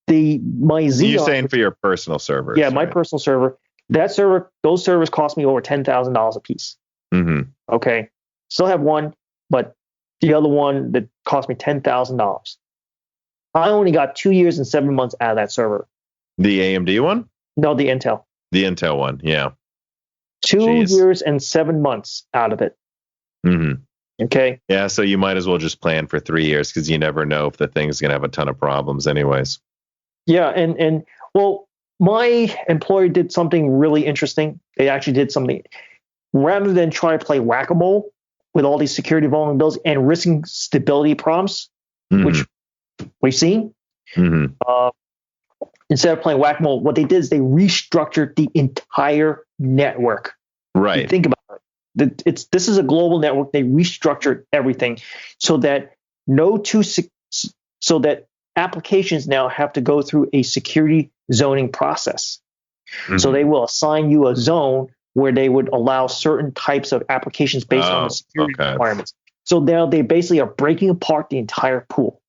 my Xeon. You're saying for your personal servers? Yeah, my personal server. Those servers cost me over $10,000 a piece. Okay. Still have one, but the other one that cost me $10,000. I only got 2 years and 7 months out of that server. The AMD one? No, the Intel. The Intel one, yeah. 2 years and 7 months out of it. Okay. Yeah, so you might as well just plan for 3 years because you never know if the thing's going to have a ton of problems anyways. Yeah, and well, my employer did something really interesting. They actually did something. Rather than try to play whack-a-mole with all these security vulnerabilities and risking stability problems, which we've seen, instead of playing whack-a-mole, what they did is they restructured the entire network. Right. Think about it. This is a global network. They restructured everything so that so that applications now have to go through a security zoning process. So they will assign you a zone where they would allow certain types of applications based on the security requirements. So now they basically are breaking apart the entire pool.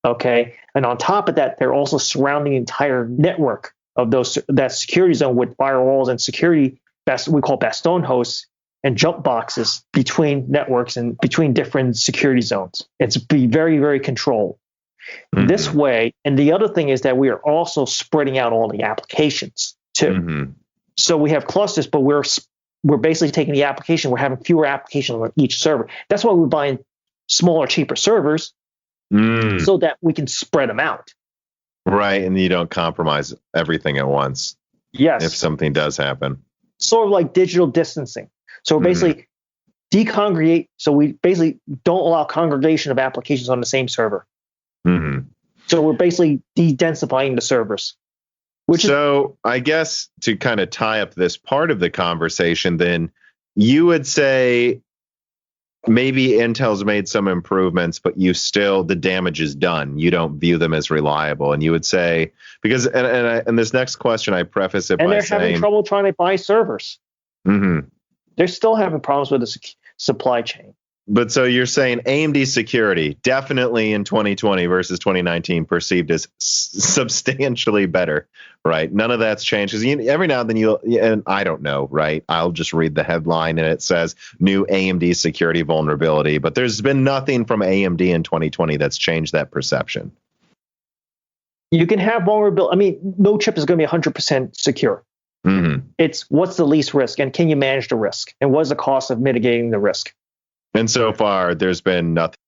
Okay. And on top of that, they're also surrounding the entire network of that security zone with firewalls and security we call bastion hosts and jump boxes between networks and between different security zones. It's be very, very controlled. This way, and the other thing is that we are also spreading out all the applications too. So we have clusters, but we're basically taking the application. We're having fewer applications on each server. That's why we're buying smaller, cheaper servers so that we can spread them out. Right, and you don't compromise everything at once. Yes. If something does happen. Sort of like digital distancing. So we're basically decongregate. So we basically don't allow congregation of applications on the same server. So we're basically de-densifying the servers. I guess to kind of tie up this part of the conversation, then you would say maybe Intel's made some improvements, but the damage is done. You don't view them as reliable. And you would say, because, and this next question, I preface it by saying. And they're having trouble trying to buy servers. They're still having problems with the supply chain. But so you're saying AMD security definitely in 2020 versus 2019 perceived as substantially better, right? None of that's changed because every now and then and I don't know, right? I'll just read the headline and it says new AMD security vulnerability, but there's been nothing from AMD in 2020 that's changed that perception. you can have vulnerability. I mean, no chip is going to be 100% secure. Mm-hmm. It's what's the least risk, and can you manage the risk, and what is the cost of mitigating the risk? And so far, there's been nothing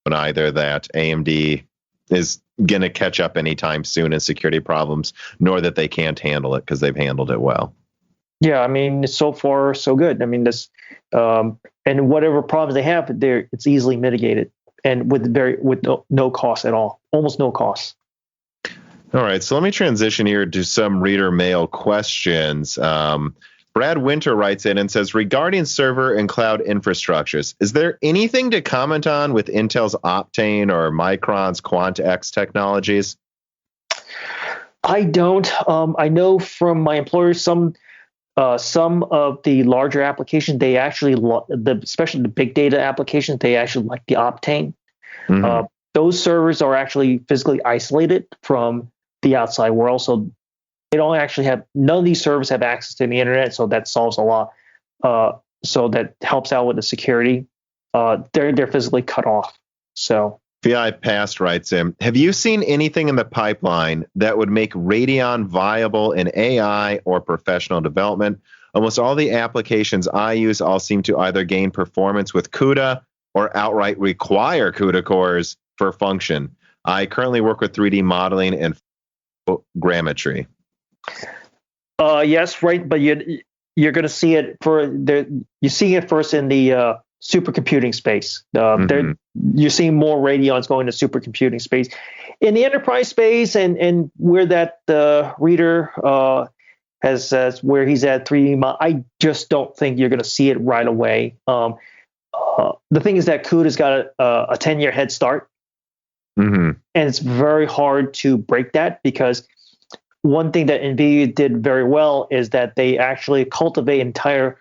on either that AMD is going to catch up anytime soon in security problems, nor that they can't handle it because they've handled it well. Yeah, I mean, so far so good. I mean, this and whatever problems they have, it's easily mitigated, and with no cost at all, almost no cost. All right, so let me transition here to some reader mail questions. Brad Winter writes in and says, regarding server and cloud infrastructures, is there anything to comment on with Intel's Optane or Micron's QuantX technologies? I don't. I know from my employers some of the larger applications, they actually, especially the big data applications, they actually like the Optane. Mm-hmm. Those servers are actually physically isolated from the outside world, so they don't actually have, none of these servers have access to the internet, so that solves a lot. So that helps out with the security. They're physically cut off. So VI Past writes in, have you seen anything in the pipeline that would make Radeon viable in AI or professional development? Almost all the applications I use all seem to either gain performance with CUDA or outright require CUDA cores for function. I currently work with 3D modeling and grammetry. Yes, right, but you're going to see it you're seeing it first in the supercomputing space. You're seeing more Radeons going to supercomputing space. In the enterprise space, and where that reader has where he's at 3D, I just don't think you're going to see it right away. The thing is that CUDA's got a 10-year head start, and it's very hard to break that, because one thing that Nvidia did very well is that they actually cultivate an entire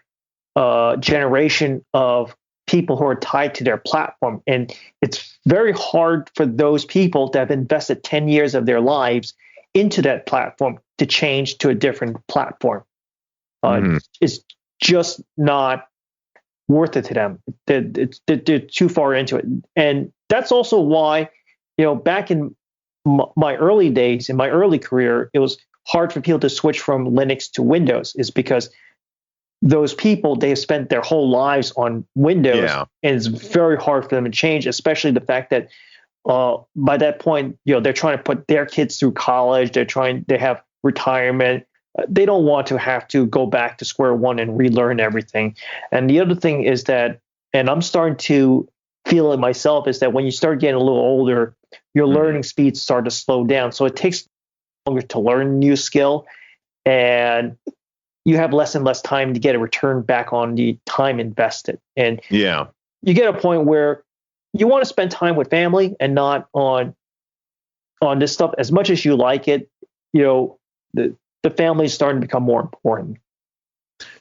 generation of people who are tied to their platform. And it's very hard for those people that have invested 10 years of their lives into that platform to change to a different platform. It's just not worth it to them. They're too far into it. And that's also why, back in my early days, in my early career, it was hard for people to switch from Linux to Windows, is because those people, they have spent their whole lives on Windows, and it's very hard for them to change, especially the fact that by that point, they're trying to put their kids through college, they have retirement. They don't want to have to go back to square one and relearn everything. And the other thing is that, and I'm starting to feel it myself, is that when you start getting a little older, your learning speeds start to slow down. So it takes longer to learn a new skill, and you have less and less time to get a return back on the time invested. And you get a point where you want to spend time with family and not on this stuff. As much as you like it, the family is starting to become more important.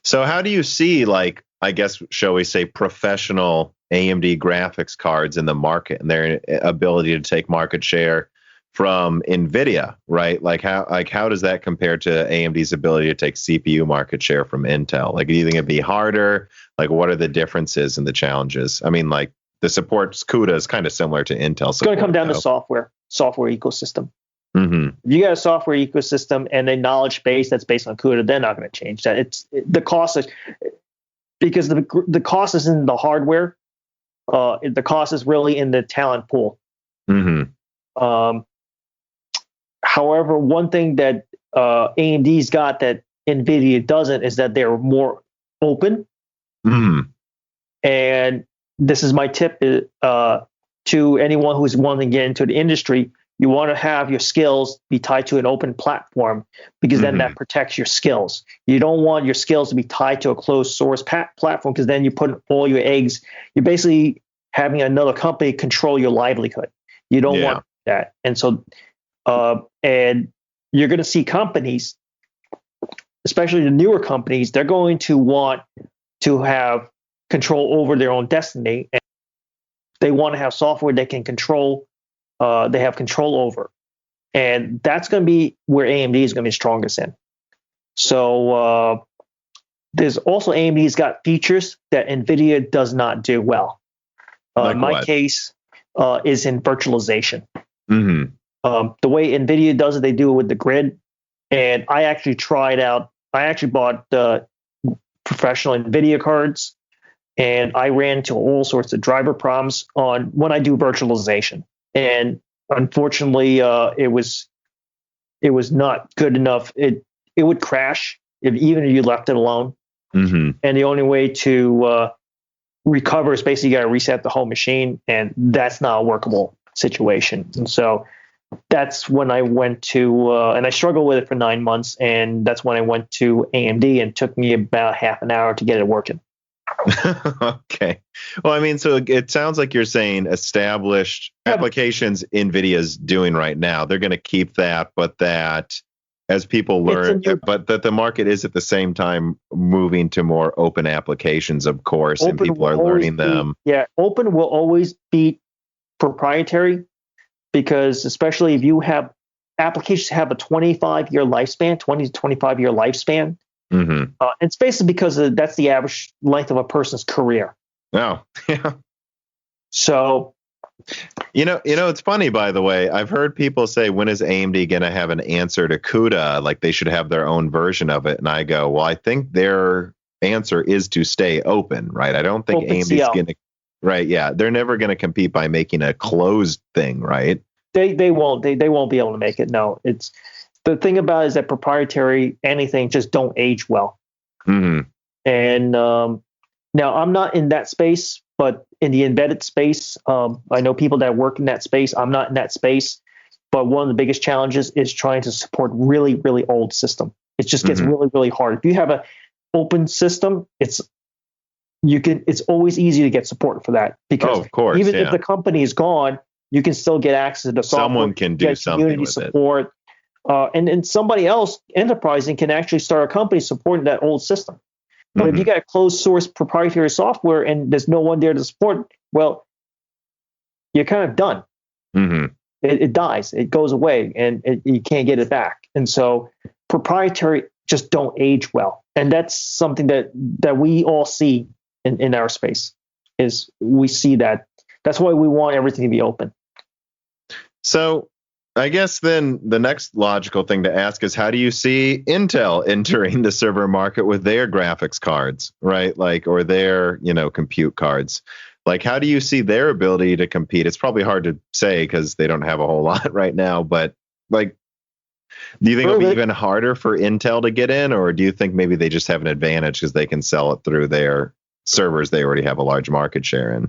So how do you see, I guess, shall we say, professional AMD graphics cards in the market and their ability to take market share from Nvidia, right? How does that compare to AMD's ability to take CPU market share from Intel? Do you think it'd be harder? What are the differences and the challenges? I mean, the support CUDA is kind of similar to Intel. It's going to come down to software ecosystem. If you got a software ecosystem and a knowledge base that's based on CUDA, they're not going to change that. The cost is, because the cost is in the hardware. The cost is really in the talent pool. However, one thing that AMD's got that Nvidia doesn't is that they're more open. And this is my tip to anyone who's wanting to get into the industry. You want to have your skills be tied to an open platform, because then that protects your skills. You don't want your skills to be tied to a closed source platform, because then you put all your eggs. You're basically having another company control your livelihood. You don't want that. And so, and you're going to see companies, especially the newer companies, they're going to want to have control over their own destiny. And they want to have software they can control. They have control over, and that's going to be where AMD is going to be strongest in. So there's also, AMD's got features that Nvidia does not do well. My case is in virtualization. The way Nvidia does it, they do it with the grid. And I actually tried out. I actually bought professional Nvidia cards, and I ran into all sorts of driver problems on when I do virtualization. And unfortunately, it was not good enough. It would crash even if you left it alone. Mm-hmm. And the only way to recover is basically you got to reset the whole machine, and that's not a workable situation. And so that's when I went to, and I struggled with it for 9 months, and that's when I went to AMD, and it took me about half an hour to get it working. Okay. Well, I mean, so it sounds like you're saying established applications NVIDIA's doing right now, they're going to keep that, but that as people learn, but that the market is at the same time moving to more open applications, of course, and people are learning them. Yeah, open will always be proprietary, because especially if you have applications have a 25-year lifespan, 20 to 25-year lifespan. Mm-hmm. It's basically because that's the average length of a person's career. Oh, yeah. So, you know, it's funny, by the way, I've heard people say, when is AMD going to have an answer to CUDA? Like they should have their own version of it. And I go, well, I think their answer is to stay open, right? I don't think AMD's going to, right? Yeah. They're never going to compete by making a closed thing, right? They won't be able to make it. No, it's the thing about it is that proprietary anything just don't age well. Mm-hmm. And now I'm not in that space, but in the embedded space, I know people that work in that space. I'm not in that space, but one of the biggest challenges is trying to support really, really old system. It just gets really, really hard. If you have an open system, it's always easy to get support for that, because of course, even if the company is gone, you can still get access to software. Someone can do something with support. And somebody else, enterprising, can actually start a company supporting that old system. But if you got closed source proprietary software and there's no one there to support, well, you're kind of done. Mm-hmm. It dies. It goes away, and you can't get it back. And so proprietary just don't age well. And that's something that we all see in our space, is we see that. That's why we want everything to be open. So I guess then the next logical thing to ask is, how do you see Intel entering the server market with their graphics cards, right? Like, or their, compute cards. Like, how do you see their ability to compete? It's probably hard to say because they don't have a whole lot right now, but like, do you think it'll be even harder for Intel to get in, or do you think maybe they just have an advantage because they can sell it through their servers they already have a large market share in?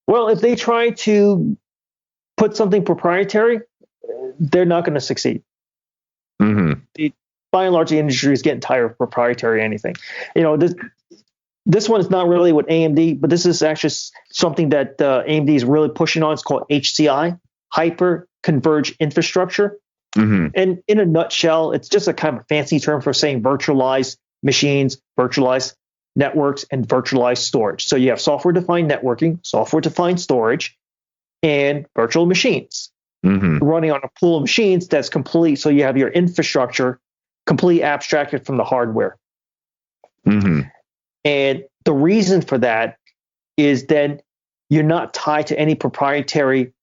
Well, if they try to put something proprietary, they're not going to succeed. Mm-hmm. By and large, the industry is getting tired of proprietary anything. This one is not really with AMD, but this is actually something that AMD is really pushing on. It's called HCI, Hyper Converged Infrastructure. Mm-hmm. And in a nutshell, it's just a kind of fancy term for saying virtualized machines, virtualized networks, and virtualized storage. So you have software-defined networking, software-defined storage, and virtual machines. Mm-hmm. Running on a pool of machines that's complete. So you have your infrastructure completely abstracted from the hardware. Mm-hmm. And the reason for that is then you're not tied to any proprietary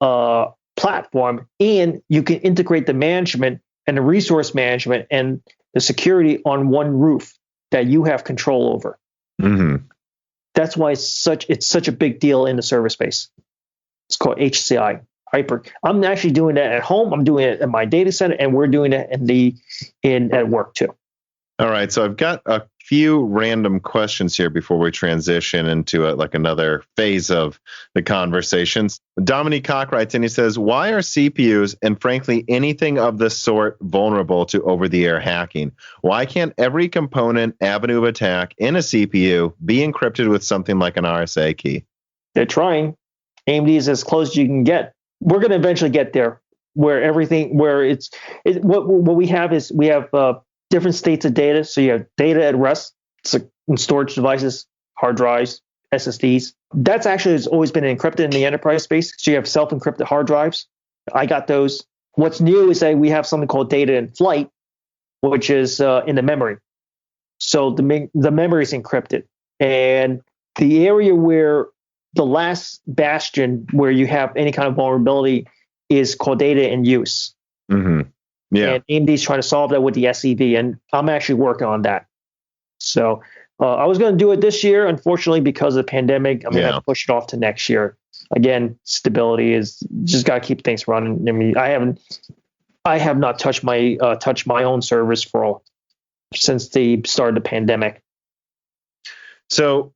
platform, and you can integrate the management and the resource management and the security on one roof that you have control over. Mm-hmm. That's why it's such a big deal in the server space. It's called HCI. Hyper. I'm actually doing that at home. I'm doing it at my data center, and we're doing it at work too. All right. So I've got a few random questions here before we transition into another phase of the conversations. Dominique Koch writes in, he says, why are CPUs and frankly anything of the sort vulnerable to over-the-air hacking? Why can't every component avenue of attack in a CPU be encrypted with something like an RSA key? They're trying. AMD is as close as you can get. We're going to eventually get there, what we have is we have different states of data. So you have data at rest, in storage devices, hard drives, SSDs. That's actually has always been encrypted in the enterprise space. So you have self-encrypted hard drives. I got those. What's new is that we have something called data in flight, which is in the memory. So the memory is encrypted. And the area where the last bastion where you have any kind of vulnerability is called data in use. Mm-hmm. Yeah. And AMD's trying to solve that with the RISC-V, and I'm actually working on that. So I was going to do it this year. Unfortunately, because of the pandemic, I'm going to have to push it off to next year. Again, stability is just got to keep things running. I mean, I have not touched my own servers since the start of the pandemic. So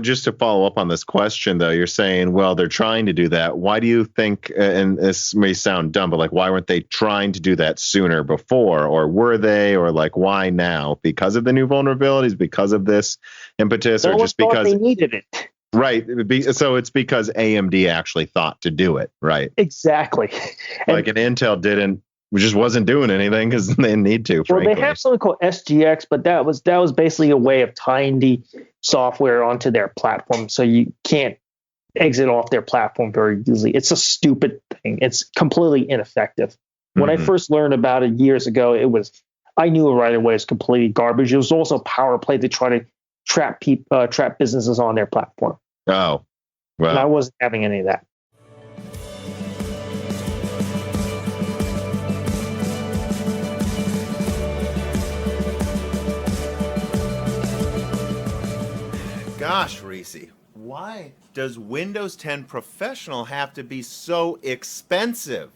just to follow up on this question, though, you're saying, well, they're trying to do that. Why do you think, and this may sound dumb, but like, why weren't they trying to do that sooner before? Or were they? Or like, why now? Because of the new vulnerabilities, because of this impetus, or just because they needed it? Right. So it's because AMD actually thought to do it, right? Exactly. Like an Intel just wasn't doing anything because they didn't need to. Frankly. Well, they have something called SGX, but that was basically a way of tying the software onto their platform, so you can't exit off their platform very easily. It's a stupid thing. It's completely ineffective. When I first learned about it years ago, I knew it right away. It's completely garbage. It was also power play to try to trap businesses on their platform. Oh, well. And I wasn't having any of that. Gosh, Reese, why does Windows 10 Professional have to be so expensive?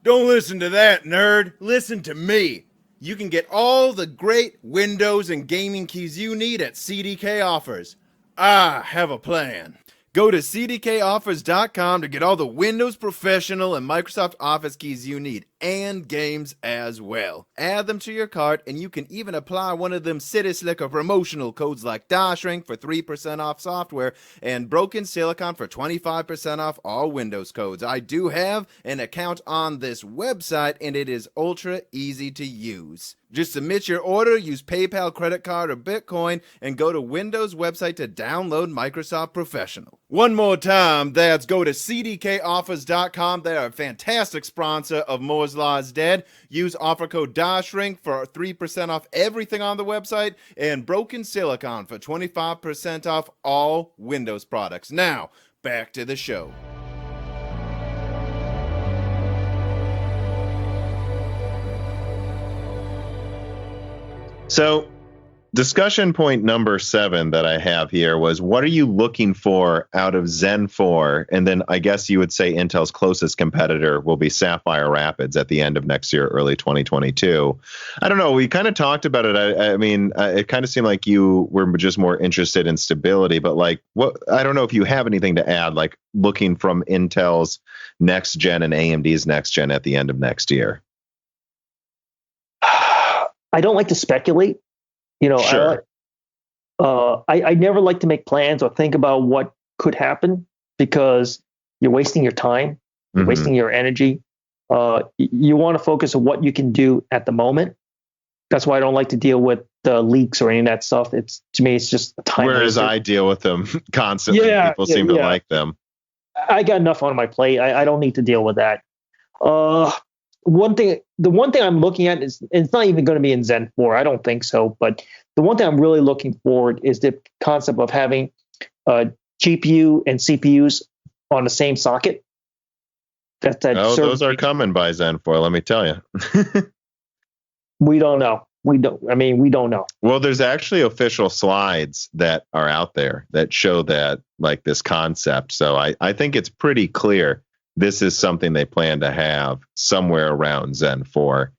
Don't listen to that, nerd. Listen to me. You can get all the great Windows and gaming keys you need at CDK Offers. I have a plan. Go to cdkoffers.com to get all the Windows Professional and Microsoft Office keys you need, and games as well. Add them to your cart, and you can even apply one of them City Slicker promotional codes like DashRank for 3% off software and Broken Silicon for 25% off all Windows codes. I do have an account on this website, and it is ultra easy to use. Just submit your order, use PayPal, credit card, or Bitcoin, and go to Windows website to download Microsoft Professional. One more time, that's go to cdkoffers.com. They are a fantastic sponsor of Moore's Law is Dead. Use offer code DashRank for 3% off everything on the website, and Broken Silicon for 25% off all Windows products. Now, back to the show. So discussion point number 7 that I have here was, what are you looking for out of Zen 4? And then I guess you would say Intel's closest competitor will be Sapphire Rapids at the end of next year, early 2022. I don't know. We kind of talked about it. I mean, it kind of seemed like you were just more interested in stability, but like, I don't know if you have anything to add, like looking from Intel's next gen and AMD's next gen at the end of next year. I don't like to speculate. Sure. I never like to make plans or think about what could happen, because you're wasting your time, you're wasting your energy. You want to focus on what you can do at the moment. That's why I don't like to deal with the leaks or any of that stuff. To me, it's just a time. Whereas I deal with them constantly. People seem to like them. I got enough on my plate. I don't need to deal with that. The one thing I'm looking at is, it's not even going to be in Zen 4. I don't think so. But the one thing I'm really looking forward is the concept of having GPU and CPUs on the same socket. Those are coming by Zen 4, let me tell you. We don't know. We don't know. Well, there's actually official slides that are out there that show that, like, this concept. So I think it's pretty clear this is something they plan to have somewhere around Zen 4.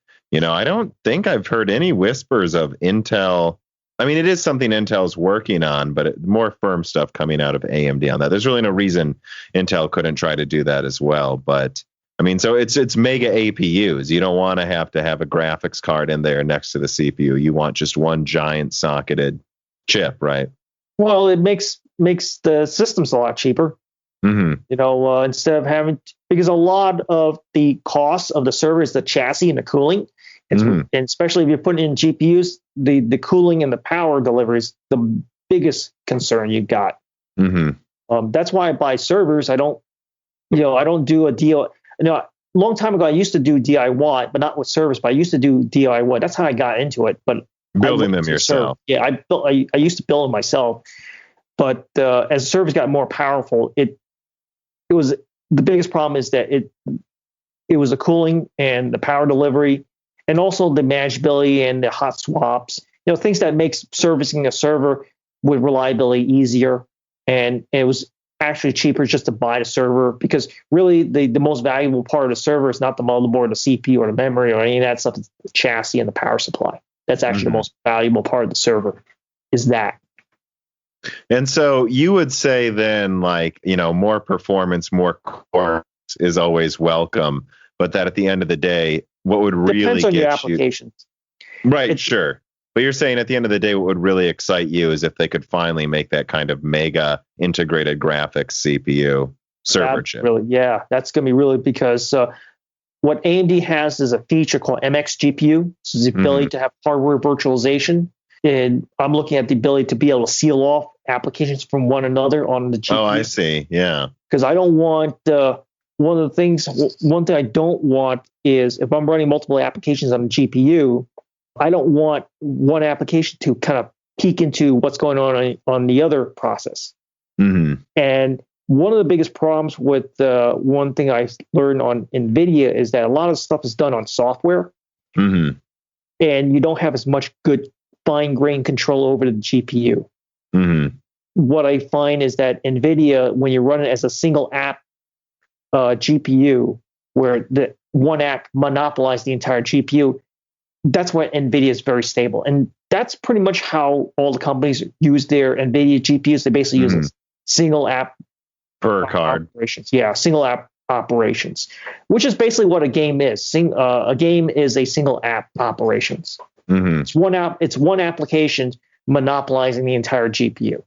I don't think I've heard any whispers of Intel. I mean, it is something Intel's working on, but more firm stuff coming out of AMD on that. There's really no reason Intel couldn't try to do that as well. But I mean, so it's mega APUs. You don't want to have a graphics card in there next to the CPU. You want just one giant socketed chip, right? Well, it makes the systems a lot cheaper. Instead of having, because a lot of the cost of the server is the chassis and the cooling. And especially if you're putting in GPUs, the cooling and the power delivery is the biggest concern you've got. That's why I buy servers. I don't do a deal. A long time ago, I used to do DIY, but not with servers, but I used to do DIY. That's how I got into it. But building them yourself. Yeah, I used to build them myself, but as servers got more powerful, it was the biggest problem is that it was the cooling and the power delivery, and also the manageability and the hot swaps. Things that makes servicing a server with reliability easier, and it was actually cheaper just to buy the server, because really the most valuable part of the server is not the motherboard, the CPU, or the memory, or any of that stuff. It's the chassis and the power supply. That's actually the most valuable part of the server, is that. And so you would say then, more performance, more core is always welcome, but that at the end of the day, what would really depends on get your applications. Right, sure. But you're saying at the end of the day, what would really excite you is if they could finally make that kind of mega integrated graphics CPU server chip. Really, yeah, that's going to be really, because what AMD has is a feature called MX GPU. So the ability to have hardware virtualization. And I'm looking at the ability to be able to seal off applications from one another on the GPU. Oh, I see. Yeah. Because I don't want, one thing I don't want is, if I'm running multiple applications on the GPU, I don't want one application to kind of peek into what's going on the other process. Mm-hmm. And one of the biggest problems with one thing I learned on Nvidia is that a lot of stuff is done on software, and you don't have as much good fine-grained control over the GPU. Mm-hmm. What I find is that Nvidia, when you run it as a single app GPU, where the one app monopolizes the entire GPU, that's why NVIDIA is very stable. And that's pretty much how all the companies use their NVIDIA GPUs. They basically use a single app per card operations. Yeah, single app operations, which is basically what a game is. A game is a single app operations. Mm-hmm. It's one application monopolizing the entire GPU.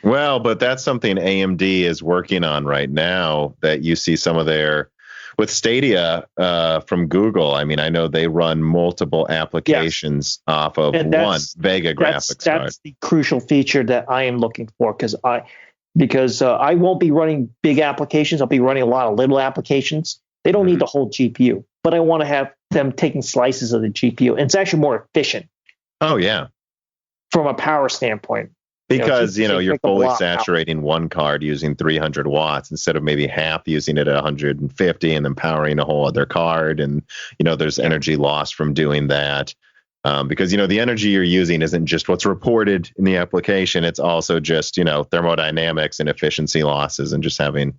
Well, but that's something AMD is working on right now, that you see some of their, with Stadia from Google. I mean, I know they run multiple applications off of one Vega graphics card. That's the crucial feature that I am looking for, because I won't be running big applications. I'll be running a lot of little applications. They don't need the whole GPU, but I want to have them taking slices of the GPU. And it's actually more efficient. Oh, yeah. From a power standpoint. Because, you're fully saturating one card using 300 watts instead of maybe half using it at 150 and then powering a whole other card. And, there's energy lost from doing that. Because, the energy you're using isn't just what's reported in the application. It's also just, thermodynamics and efficiency losses, and just having,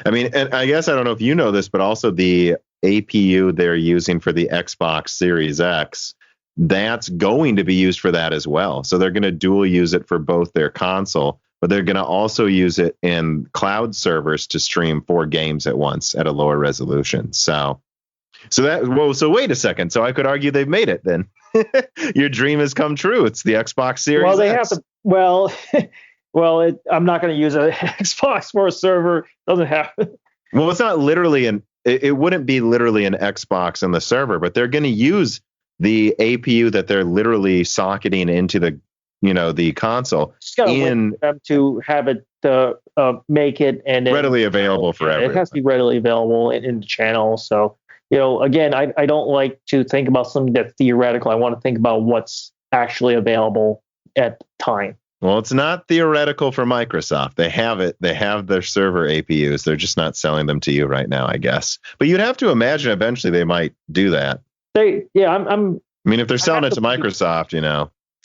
and I guess I don't know if you know this, but also the APU they're using for the Xbox Series X, that's going to be used for that as well. So they're going to dual use it for both their console, but they're going to also use it in cloud servers to stream 4 games at once at a lower resolution. So wait a second. So I could argue they've made it then. Your dream has come true. It's the Xbox Series X. Well, they have to. Well, I'm not going to use an Xbox for a server. It doesn't have. Well, it's not literally it wouldn't be literally an Xbox in the server, but they're going to use the APU that they're literally socketing into the console just gotta wait for them to have it make it and readily available for everyone. It has to be readily available in the channel. So, again, I don't like to think about something that's theoretical. I want to think about what's actually available at the time. Well, it's not theoretical for Microsoft. They have it. They have their server APUs. They're just not selling them to you right now, I guess. But you'd have to imagine eventually they might do that. If they're selling it to Microsoft,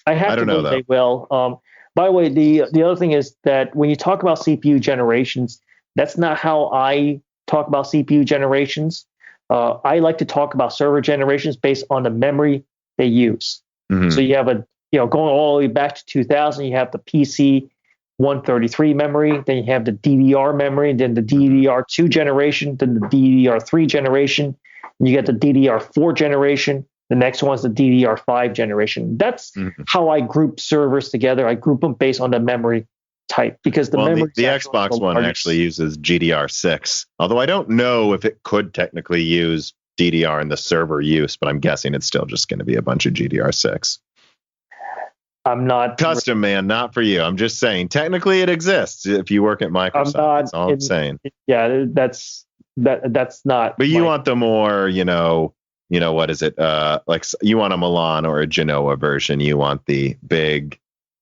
I don't know though. They will. By the way, the other thing is that when you talk about CPU generations, that's not how I talk about CPU generations. I like to talk about server generations based on the memory they use. Mm-hmm. So you have going all the way back to 2000, you have the PC 133 memory, then you have the DDR memory, then the DDR2 generation, then the DDR3 generation. You get the DDR4 generation. The next one's the DDR5 generation. That's how I group servers together. I group them based on the memory type, because the Xbox One actually uses GDR6. Although I don't know if it could technically use DDR in the server use, but I'm guessing it's still just going to be a bunch of GDR6. I'm not custom, man. Not for you. I'm just saying. Technically, it exists if you work at Microsoft. That's all I'm saying. Yeah, that's not. But you want the more, what is it? Like you want a Milan or a Genoa version. You want the big,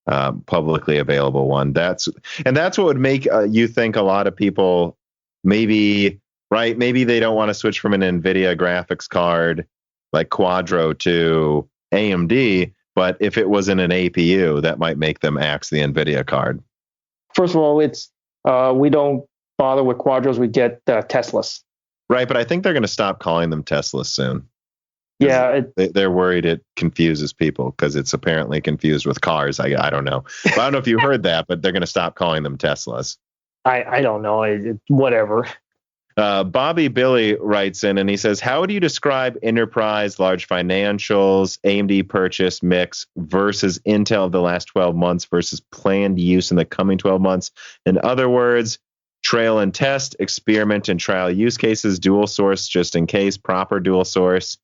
publicly available one. That's what would make you think a lot of people maybe they don't want to switch from an Nvidia graphics card like Quadro to AMD, but if it was in an APU, that might make them axe the Nvidia card. First of all, it's we don't bother with Quadros. We get Teslas. Right, but I think they're going to stop calling them Teslas soon. Yeah, they're worried it confuses people because it's apparently confused with cars. I don't know. But I don't know if you heard that, but they're going to stop calling them Teslas. I don't know. Whatever. Bobby Billy writes in and he says, how would you describe enterprise, large financials, AMD purchase mix versus Intel of the last 12 months versus planned use in the coming 12 months? In other words, trail and test, experiment and trial use cases, dual source just in case, proper dual source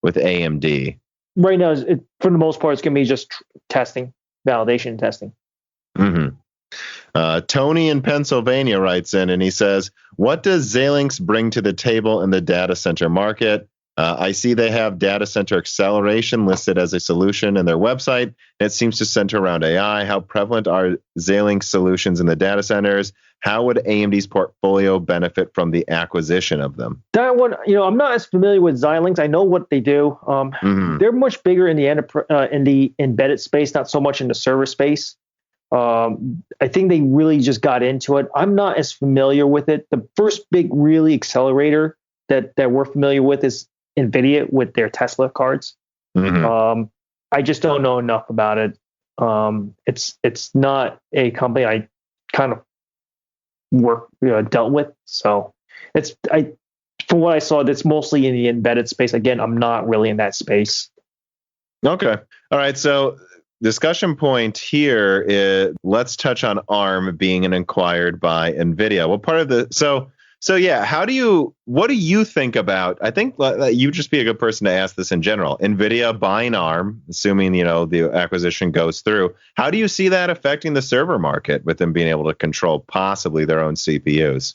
with AMD. Right now, for the most part, it's going to be just testing, validation testing. Mm-hmm. Tony in Pennsylvania writes in and he says, what does Xilinx bring to the table in the data center market? I see they have data center acceleration listed as a solution in their website. It seems to center around AI. How prevalent are Xilinx solutions in the data centers? How would AMD's portfolio benefit from the acquisition of them? That one, I'm not as familiar with Xilinx. I know what they do. They're much bigger in the embedded space, not so much in the server space. I think they really just got into it. I'm not as familiar with it. The first big really accelerator that we're familiar with is Nvidia with their Tesla cards. Mm-hmm. I just don't know enough about it. It's not a company I kind of dealt with. So from what I saw, that's mostly in the embedded space. Again, I'm not really in that space. Okay. All right. So discussion point here is let's touch on ARM being acquired by Nvidia. Well, part of the so yeah, what do you think about? I think you just be a good person to ask this in general. Nvidia buying ARM, assuming the acquisition goes through. How do you see that affecting the server market with them being able to control possibly their own CPUs?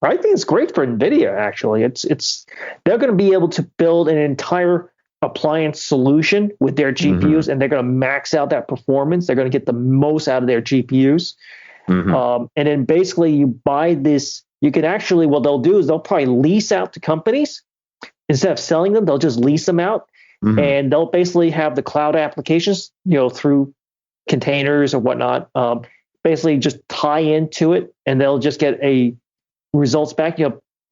I think it's great for Nvidia. Actually, they're going to be able to build an entire appliance solution with their GPUs, and they're going to max out that performance. They're going to get the most out of their GPUs. And then basically you buy this, you can actually, what they'll do is they'll probably lease out to companies. Instead of selling them, they'll just lease them out, and they'll basically have the cloud applications, through containers or whatnot, basically just tie into it, and they'll just get a results back.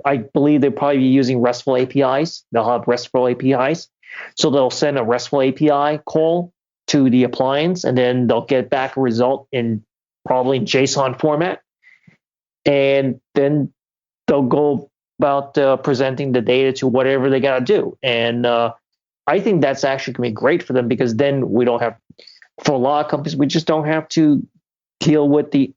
I believe they'll probably be using RESTful APIs. They'll have RESTful APIs. So they'll send a RESTful API call to the appliance, and then they'll get back a result in probably JSON format. And then they'll go about presenting the data to whatever they got to do. And I think that's actually going to be great for them, because then we don't have, for a lot of companies, we just don't have to deal with the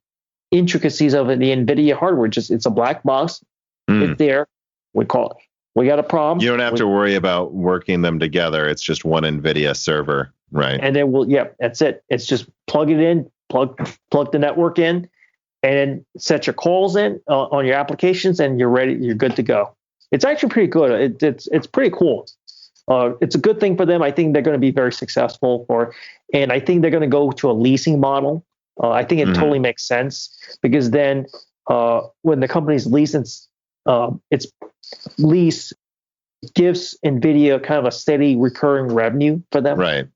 intricacies of the NVIDIA hardware. It's a black box. It's there. We call it. We got a problem. You don't have to worry about working them together. It's just one NVIDIA server, right? And then that's it. It's just plug it in, plug the network in, and set your calls in on your applications, and you're ready. You're good to go. It's actually pretty good. It's pretty cool. It's a good thing for them. I think they're going to be very successful and I think they're going to go to a leasing model. I think it totally makes sense, because then when the company's leasing, its lease gives NVIDIA kind of a steady recurring revenue for them. Right.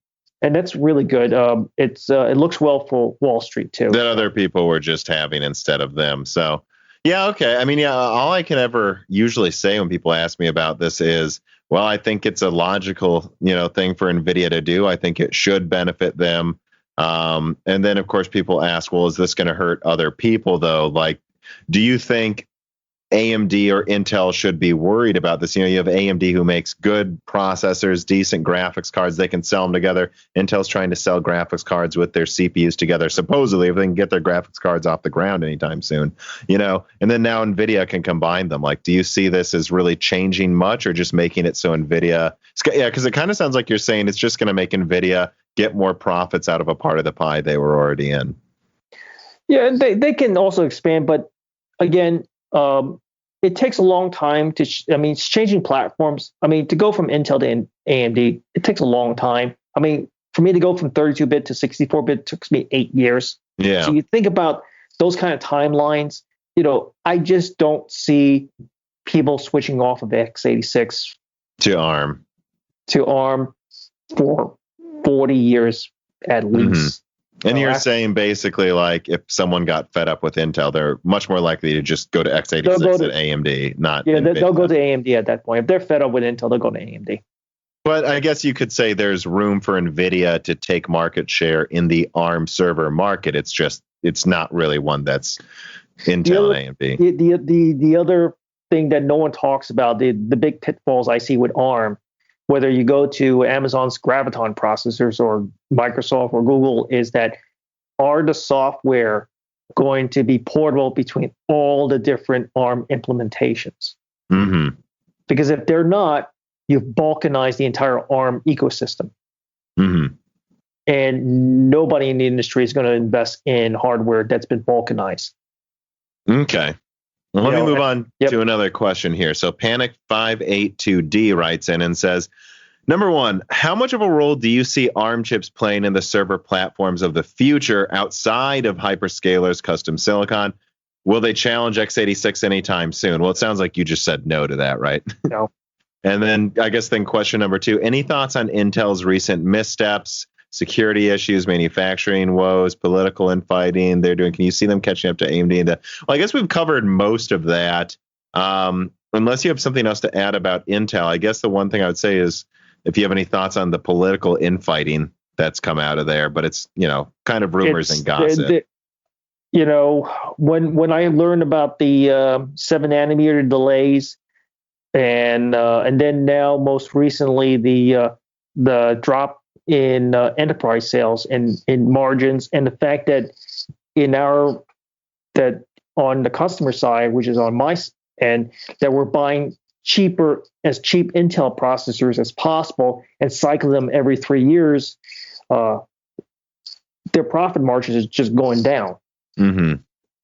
And that's really good. It looks well for Wall Street too. That other people were just having instead of them. So yeah, okay. I mean, all I can ever usually say when people ask me about this is, well, I think it's a logical, thing for NVIDIA to do. I think it should benefit them. And then of course people ask, well, is this going to hurt other people though? Like, do you think AMD or Intel should be worried about this? You have AMD who makes good processors, decent graphics cards. They can sell them together. Intel's trying to sell graphics cards with their CPUs together, supposedly, if they can get their graphics cards off the ground anytime soon. And then now NVIDIA can combine them. Like, do you see this as really changing much, or just making it so NVIDIA? Yeah, because it kind of sounds like you're saying it's just going to make NVIDIA get more profits out of a part of the pie they were already in. Yeah, they can also expand, but again, it takes a long time to, it's changing platforms. To go from Intel to AMD, it takes a long time. For me to go from 32-bit to 64-bit took me 8 years. Yeah. So you think about those kind of timelines, I just don't see people switching off of x86 to ARM for 40 years at least. And you're saying basically, like, if someone got fed up with Intel, they're much more likely to just go to x86 at AMD, not Nvidia. They'll go to AMD at that point. If they're fed up with Intel, they'll go to AMD. But I guess you could say there's room for Nvidia to take market share in the ARM server market. It's not really one that's Intel and AMD. The other thing that no one talks about, the big pitfalls I see with ARM, whether you go to Amazon's Graviton processors or Microsoft or Google, is that are the software going to be portable between all the different ARM implementations? Mm-hmm. Because if they're not, you've balkanized the entire ARM ecosystem. Mm-hmm. And nobody in the industry is going to invest in hardware that's been balkanized. Okay. Well, let me move on to another question here. So Panic582D writes in and says, number one, how much of a role do you see ARM chips playing in the server platforms of the future outside of hyperscalers, custom silicon? Will they challenge x86 anytime soon? Well, it sounds like you just said no to that, right? No. And then I guess question number two, any thoughts on Intel's recent missteps, security issues, manufacturing woes, political infighting they're doing? Can you see them catching up to AMD? Well, I guess we've covered most of that. Unless you have something else to add about Intel, I guess the one thing I would say is if you have any thoughts on the political infighting that's come out of there, but it's, kind of rumors and gossip. When I learned about the 7 nanometer delays and then now most recently the drop in enterprise sales and in margins, and the fact that that on the customer side, which is on my end, that we're buying cheap Intel processors as possible and cycle them every 3 years, their profit margins is just going down. Mm-hmm.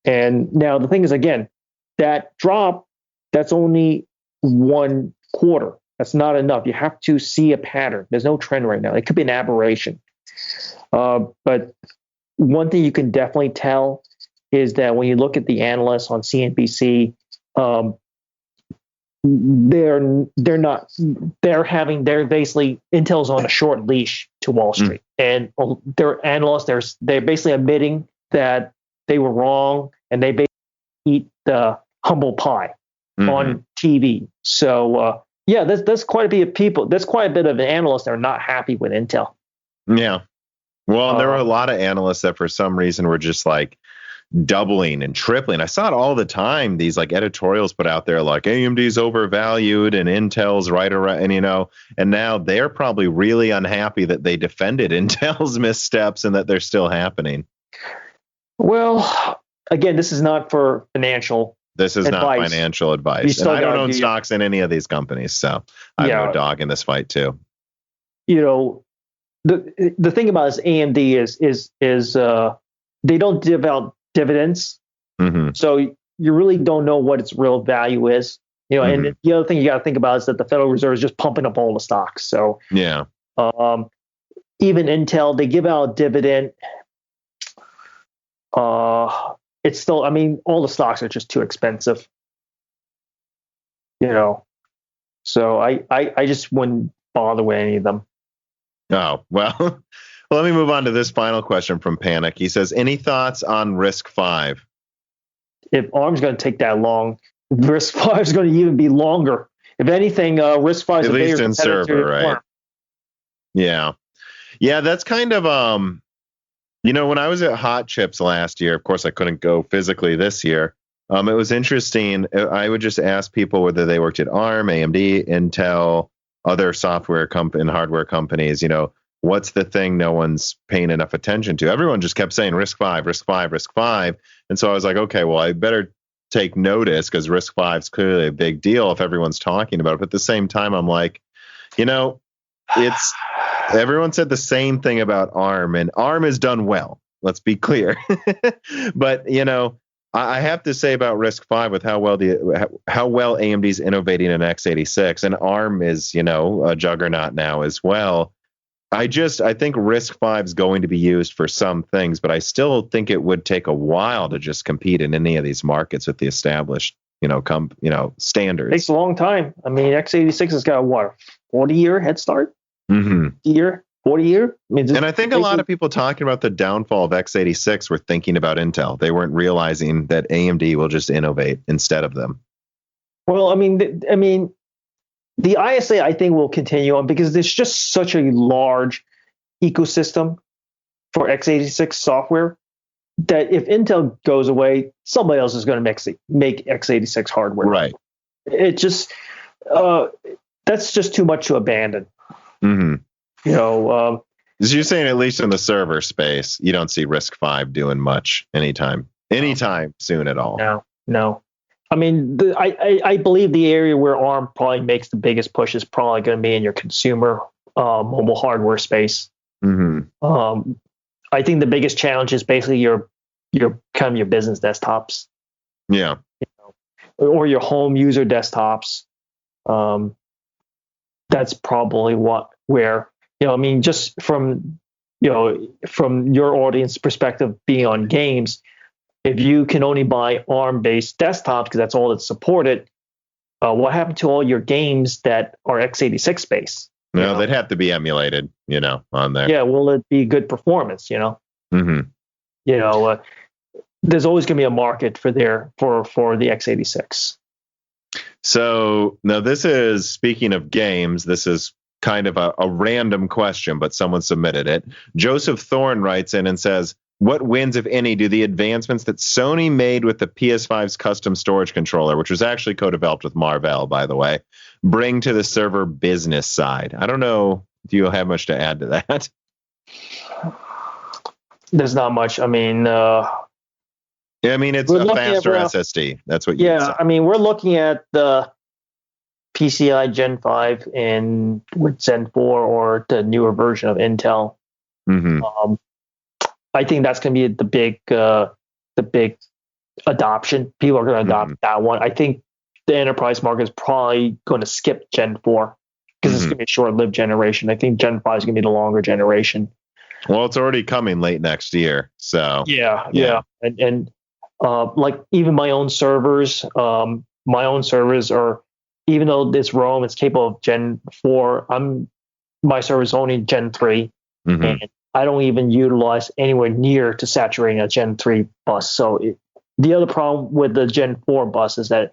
And now the thing is, again, that drop, that's only 1 quarter. That's not enough. You have to see a pattern. There's no trend right now. It could be an aberration. But one thing you can definitely tell is that when you look at the analysts on CNBC, they're basically Intel's on a short leash to Wall Street, and their analysts they're basically admitting that they were wrong and they basically eat the humble pie on TV. So there's quite a bit of people. There's quite a bit of analysts that are not happy with Intel. Yeah. Well, there were a lot of analysts that for some reason were just like doubling and tripling. I saw it all the time. These like editorials put out there like AMD's overvalued and Intel's right around, and now they're probably really unhappy that they defended Intel's missteps and that they're still happening. Well, again, this is not for financial. This is advice. Not financial advice. And I don't own stocks in any of these companies, so I have no dog in this fight too. The thing about this AMD is they don't give out dividends, so you really don't know what its real value is. And the other thing you got to think about is that the Federal Reserve is just pumping up all the stocks. So yeah, even Intel, they give out a dividend. It's still, all the stocks are just too expensive. So I just wouldn't bother with any of them. Oh, well, let me move on to this final question from Panic. He says, any thoughts on RISC-V? If ARM's going to take that long, RISC-V is going to even be longer. If anything, RISC-V is at least in server, right? Yeah. Yeah, that's kind of, when I was at Hot Chips last year, of course, I couldn't go physically this year. It was interesting. I would just ask people whether they worked at ARM, AMD, Intel, other software and hardware companies, what's the thing no one's paying enough attention to? Everyone just kept saying RISC-V, RISC-V, RISC-V. And so I was like, okay, well, I better take notice because RISC-V is clearly a big deal if everyone's talking about it. But at the same time, I'm like, it's everyone said the same thing about ARM, and ARM has done well. Let's be clear. But, I have to say about RISC-V with how well AMD's innovating in x86, and ARM is, a juggernaut now as well. I think RISC-V is going to be used for some things, but I still think it would take a while to just compete in any of these markets with the established, standards. It takes a long time. I mean, x86 has got a 40-year head start? Mm-hmm. 40 year? And I think a lot of people talking about the downfall of x86 were thinking about Intel. They weren't realizing that AMD will just innovate instead of them. Well, the ISA, I think, will continue on because there's just such a large ecosystem for x86 software that if Intel goes away, somebody else is going to make x86 hardware. Right. It just, that's just too much to abandon. Mm-hmm. So you're saying at least in the server space, you don't see RISC-V doing much anytime soon at all. No. I mean, I believe the area where ARM probably makes the biggest push is probably going to be in your consumer mobile hardware space. Mm-hmm. I think the biggest challenge is basically your business desktops. Yeah. Or your home user desktops. That's probably where. Just from your audience perspective, being on games, if you can only buy ARM-based desktops because that's all that's supported, what happened to all your games that are x86 based? No, they'd have to be emulated, on there. Yeah, will it be good performance? Mm-hmm. There's always going to be a market for the x86. So now this is, speaking of games, this is kind of a random question, but someone submitted it. Joseph Thorne writes in and says, what wins, if any, do the advancements that Sony made with the PS5's custom storage controller, which was actually co-developed with Marvell, by the way, bring to the server business side? I don't know. Do you have much to add to that? There's not much. It's a faster SSD. That's what you would say. We're looking at the PCI Gen 5 and with Zen 4 or the newer version of Intel. Mm-hmm. I think that's going to be the big adoption. People are going to adopt that one. I think the enterprise market is probably going to skip Gen 4 because it's going to be a short-lived generation. I think Gen 5 is going to be the longer generation. Well, it's already coming late next year. So yeah. And like even my own servers are, even though this ROM is capable of Gen 4, my server is only Gen 3, and I don't even utilize anywhere near to saturating a Gen 3 bus. So the other problem with the Gen 4 bus is that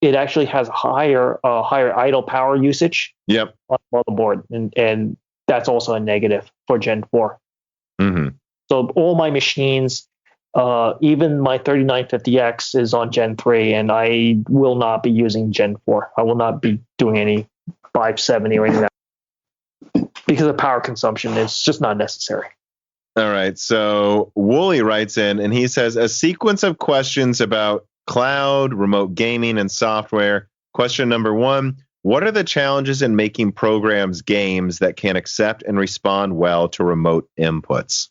it actually has higher idle power usage on the motherboard, and that's also a negative for Gen 4. Mm-hmm. So all my machines, even my 3950X is on Gen 3, and I will not be using Gen 4. I will not be doing any 570 or anything like that because of power consumption. It's just not necessary. All right. So Wooly writes in and he says, a sequence of questions about cloud, remote gaming, and software. Question number 1, what are the challenges in making programs games that can accept and respond well to remote inputs?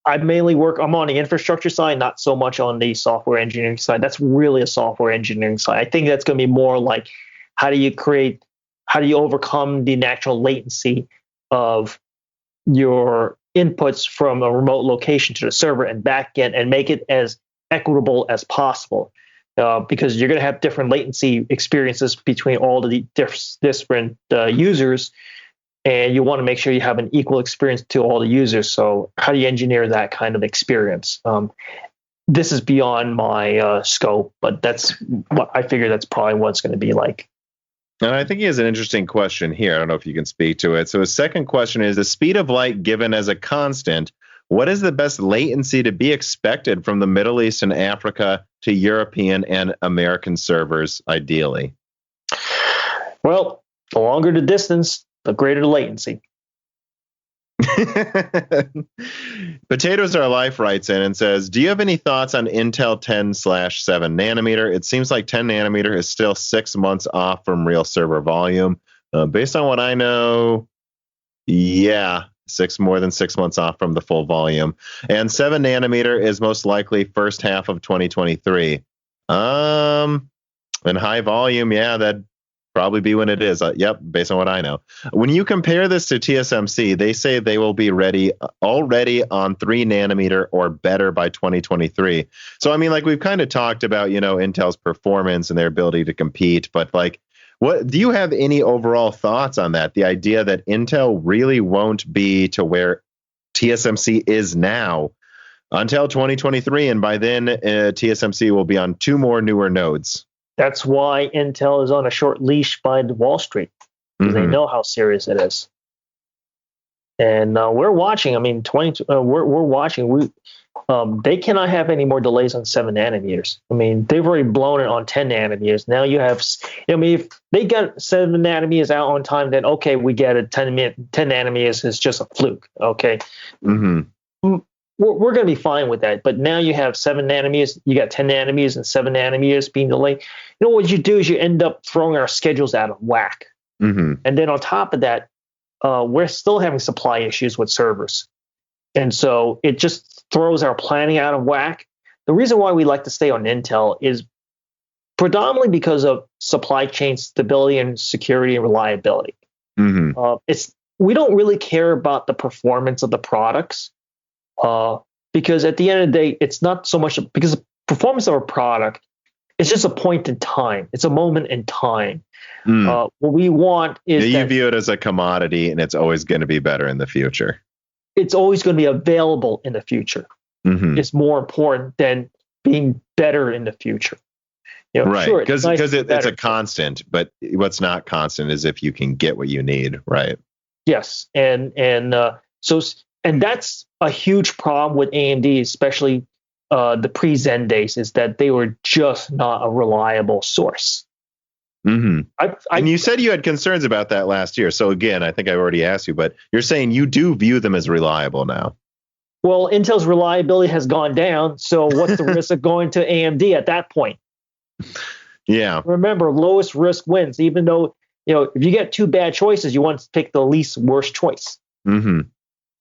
I'm on the infrastructure side, not so much on the software engineering side. That's really a software engineering side. I think that's going to be more like how do you overcome the natural latency of your inputs from a remote location to the server and back end and make it as equitable as possible. Because you're going to have different latency experiences between all the different users, and you want to make sure you have an equal experience to all the users. So how do you engineer that kind of experience? This is beyond my scope, but that's what I figure that's probably what it's going to be like. And I think he has an interesting question here. I don't know if you can speak to it. So his second question is, the speed of light given as a constant, what is the best latency to be expected from the Middle East and Africa to European and American servers, ideally? Well, the longer the distance, the greater the latency. Potatoes Are Life writes in and says, do you have any thoughts on Intel 10/7 nanometer? It seems like 10 nanometer is still 6 months off from real server volume. Based on what I know, yeah, more than 6 months off from the full volume. And 7 nanometer is most likely first half of 2023. And high volume, yeah, that'd probably be when it is. Yep, based on what I know. When you compare this to TSMC, they say they will be already on 3 nanometer or better by 2023. So, I mean, like we've kind of talked about, Intel's performance and their ability to compete, but like, what do you have any overall thoughts on that? The idea that Intel really won't be to where TSMC is now until 2023, and by then TSMC will be on 2 more newer nodes. That's why Intel is on a short leash by Wall Street, because they know how serious it is. And we're watching. I mean, we're watching. They cannot have any more delays on 7 nanometers. I mean, they've already blown it on 10 nanometers. Now you have, if they got 7 nanometers out on time, then okay, we get it. 10 nanometers is just a fluke. Okay. We're going to be fine with that. But now you have 7 nanometers, you got 10 nanometers and 7 nanometers being delayed. What you do is you end up throwing our schedules out of whack. And then on top of that, we're still having supply issues with servers. And so it just throws our planning out of whack. The reason why we like to stay on Intel is predominantly because of supply chain stability and security and reliability. We don't really care about the performance of the products. Because at the end of the day, it's not so much because the performance of a product is just a point in time. It's a moment in time. What we want is you view it as a commodity, and it's always going to be better in the future. It's always going to be available in the future. It's more important than being better in the future. Right? Sure, because it's a constant, but what's not constant is if you can get what you need, right? Yes, and that's a huge problem with AMD, especially the pre-Zen days, is that they were just not a reliable source. And you said you had concerns about that last year. So again, I think I already asked you, but you're saying you do view them as reliable now. Well, Intel's reliability has gone down. So what's the risk of going to AMD at that point? Yeah. Remember, lowest risk wins. Even though, if you get 2 bad choices, you want to pick the least worst choice.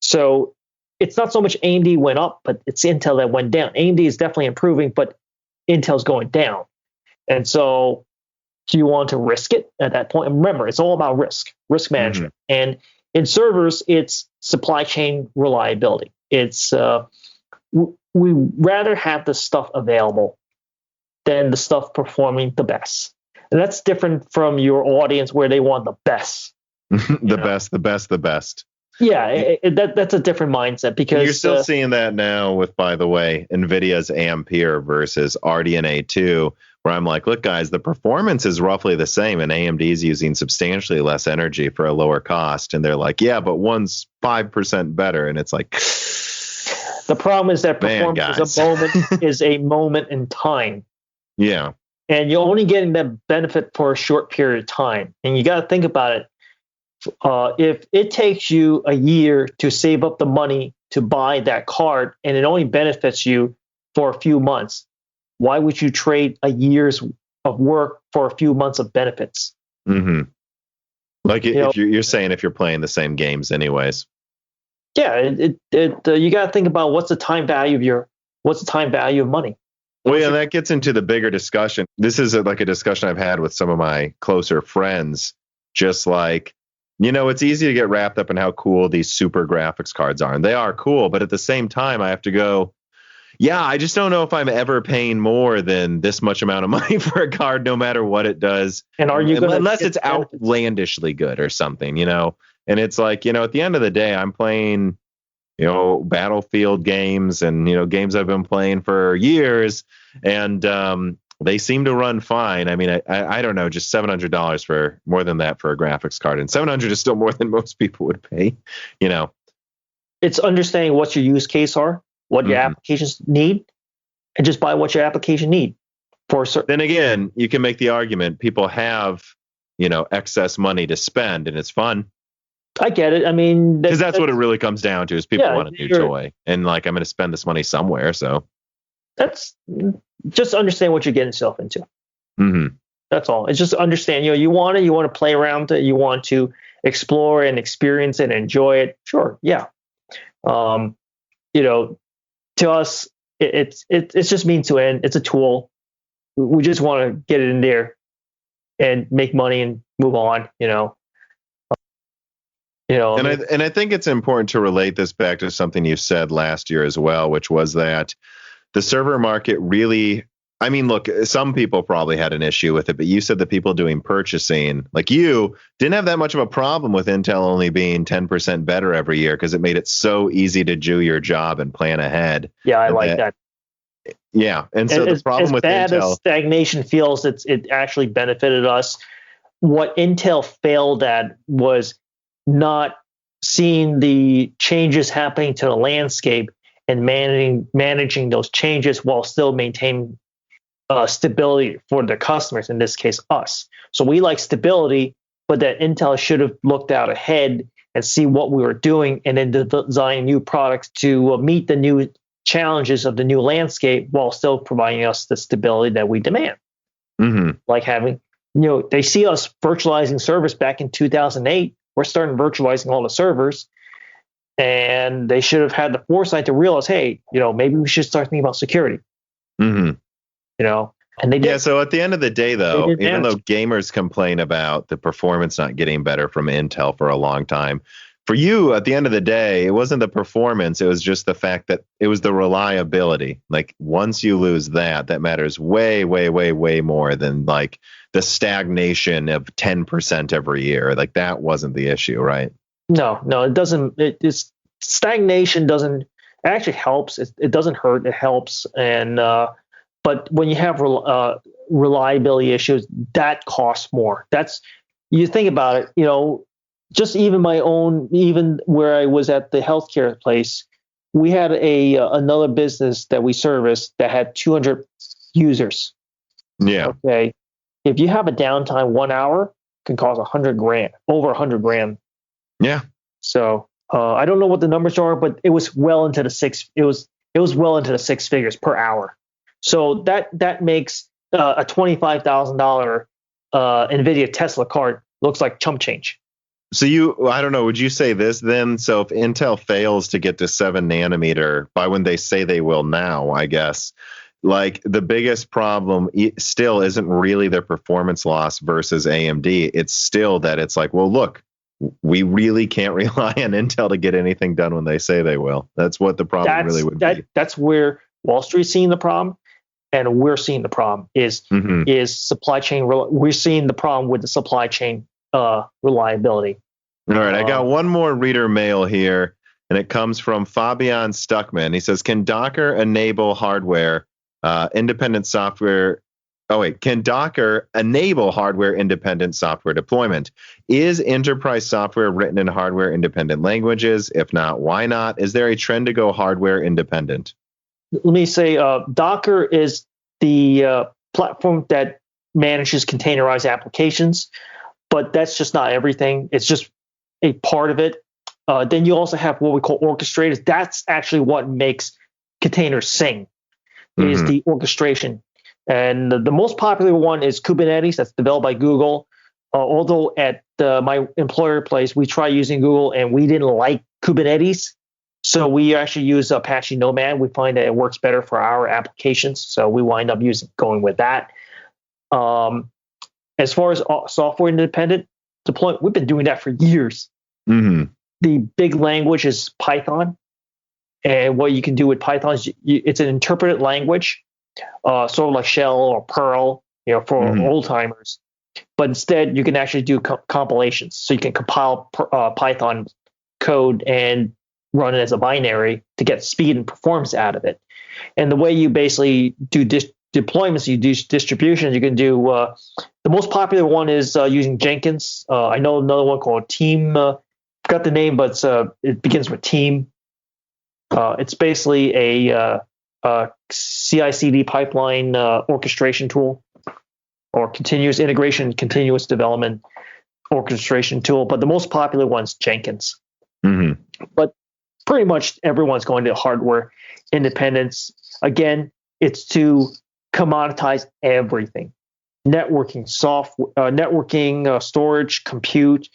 So it's not so much AMD went up, but it's Intel that went down. AMD is definitely improving, but Intel's going down. And so do you want to risk it at that point? And remember, it's all about risk management. And in servers, it's supply chain reliability. It's we rather have the stuff available than the stuff performing the best. And that's different from your audience where they want the best. the best. Yeah, that's a different mindset, because you're still seeing that now with, by the way, Nvidia's Ampere versus RDNA 2, where I'm like, look, guys, the performance is roughly the same, and AMD is using substantially less energy for a lower cost. And they're like, yeah, but one's 5% better. And it's like, the problem is that performance is a moment in time. Yeah. And you're only getting that benefit for a short period of time. And you got to think about it. If it takes you a year to save up the money to buy that card, and it only benefits you for a few months, why would you trade a year's of work for a few months of benefits? Like if you're saying if you're playing the same games anyways. Yeah, you got to think about what's the time value of money. Well, yeah, that gets into the bigger discussion. This is like a discussion I've had with some of my closer friends, just like, it's easy to get wrapped up in how cool these super graphics cards are. And they are cool. But at the same time, I have to go, yeah, I just don't know if I'm ever paying more than this much amount of money for a card, no matter what it does. And are you unless it's outlandishly good or something, And it's like, at the end of the day, I'm playing, Battlefield games and, games I've been playing for years. And they seem to run fine. I mean, I don't know, just $700 for more than that for a graphics card. And $700 is still more than most people would pay, It's understanding what your use case are, what your applications need, and just buy what your application need. Then again, you can make the argument people have, excess money to spend, and it's fun. I get it. I mean, because that's what it really comes down to is people want a new toy, and like I'm going to spend this money somewhere. So that's just understand what you're getting yourself into. That's all. It's just understand. You want to play around. You want to explore and experience it and enjoy it, sure, yeah. To us, it's just means to end. It's a tool. We just want to get it in there and make money and move on. And I think it's important to relate this back to something you said last year as well, which was that the server market really, I mean, look, some people probably had an issue with it, but you said the people doing purchasing, like you, didn't have that much of a problem with Intel only being 10% better every year because it made it so easy to do your job and plan ahead. Yeah, I like that. Yeah, and so the problem with bad Intel, as stagnation feels, it actually benefited us. What Intel failed at was not seeing the changes happening to the landscape and managing those changes while still maintaining stability for their customers, in this case, us. So we like stability, but that Intel should have looked out ahead and see what we were doing and then design new products to meet the new challenges of the new landscape while still providing us the stability that we demand. Mm-hmm. Like having, they see us virtualizing servers back in 2008. We're starting virtualizing all the servers, and they should have had the foresight to realize, hey, maybe we should start thinking about security. Mm-hmm. And they did. Yeah, so at the end of the day, though, even though gamers complain about the performance not getting better from Intel for a long time, for you, at the end of the day, it wasn't the performance. It was just the fact that it was the reliability. Like, once you lose that matters way, way, way, way more than like the stagnation of 10% every year. Like, that wasn't the issue, right? No, it doesn't. It's stagnation doesn't, it actually helps. It doesn't hurt. It helps. And, but when you have reliability issues, that costs more. You think about it, just even even where I was at the healthcare place, we had another business that we serviced that had 200 users. Yeah. Okay. If you have a downtime 1 hour, it can cost $100,000, over $100,000. Yeah. So I don't know what the numbers are, but it was well into the well into the six figures per hour. So that makes a $25,000 Nvidia Tesla card looks like chump change. So I don't know, would you say this then? So if Intel fails to get to 7 nanometer by when they say they will now, I guess, like the biggest problem still isn't really their performance loss versus AMD. It's still that it's like, well, look, we really can't rely on Intel to get anything done when they say they will. That's what the problem really would be. That's where Wall Street's seeing the problem. And we're seeing the problem is supply chain. We're seeing the problem with the supply chain reliability. All right, I got one more reader mail here, and it comes from Fabian Stuckman. He says, "Can Docker enable hardware independent software? Can Docker enable hardware independent software deployment? Is enterprise software written in hardware independent languages? If not, why not? Is there a trend to go hardware independent?" Let me say, Docker is the platform that manages containerized applications, but that's just not everything. It's just a part of it. Then you also have what we call orchestrators. That's actually what makes containers sing, is the orchestration. And the most popular one is Kubernetes. That's developed by Google. Although at my employer place, we tried using Google and we didn't like Kubernetes. So we actually use Apache Nomad. We find that it works better for our applications. So we wind up going with that. As far as software independent deployment, we've been doing that for years. Mm-hmm. The big language is Python. And what you can do with Python is it's an interpreted language, sort of like Shell or Perl, for old timers. But instead, you can actually do compilations. So you can compile Python code and run it as a binary to get speed and performance out of it. And the way you basically do deployments, you do distributions, you can do, the most popular one is using Jenkins. I know another one called Team, forgot the name, but it begins with Team. It's basically a CI/CD pipeline orchestration tool, or continuous integration, continuous development orchestration tool. But the most popular one's Jenkins. Mm-hmm. But pretty much everyone's going to hardware independence. Again, it's to commoditize everything: networking, software, networking, storage, compute,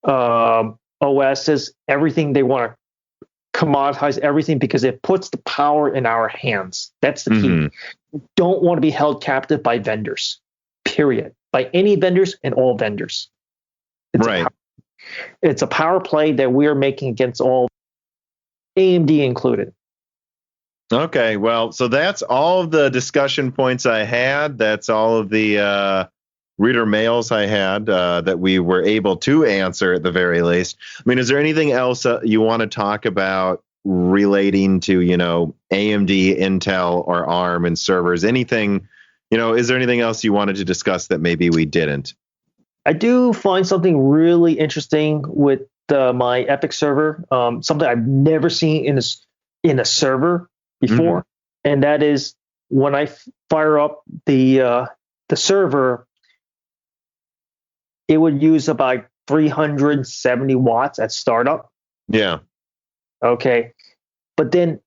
OSs, everything. They want to commoditize everything because it puts the power in our hands. That's the key. Don't want to be held captive by vendors, period. By any vendors and all vendors. It's a power play that we are making against all, AMD included. Okay, well, so that's all of the discussion points I had. That's all of the reader mails I had that we were able to answer at the very least. I mean, is there anything else you want to talk about relating to, AMD, Intel, or ARM and servers? Anything, is there anything else you wanted to discuss that maybe we didn't? I do find something really interesting with my EPYC server, something I've never seen in a server before, and that is when I fire up the server, it would use about 370 watts at startup. Yeah. Okay. But then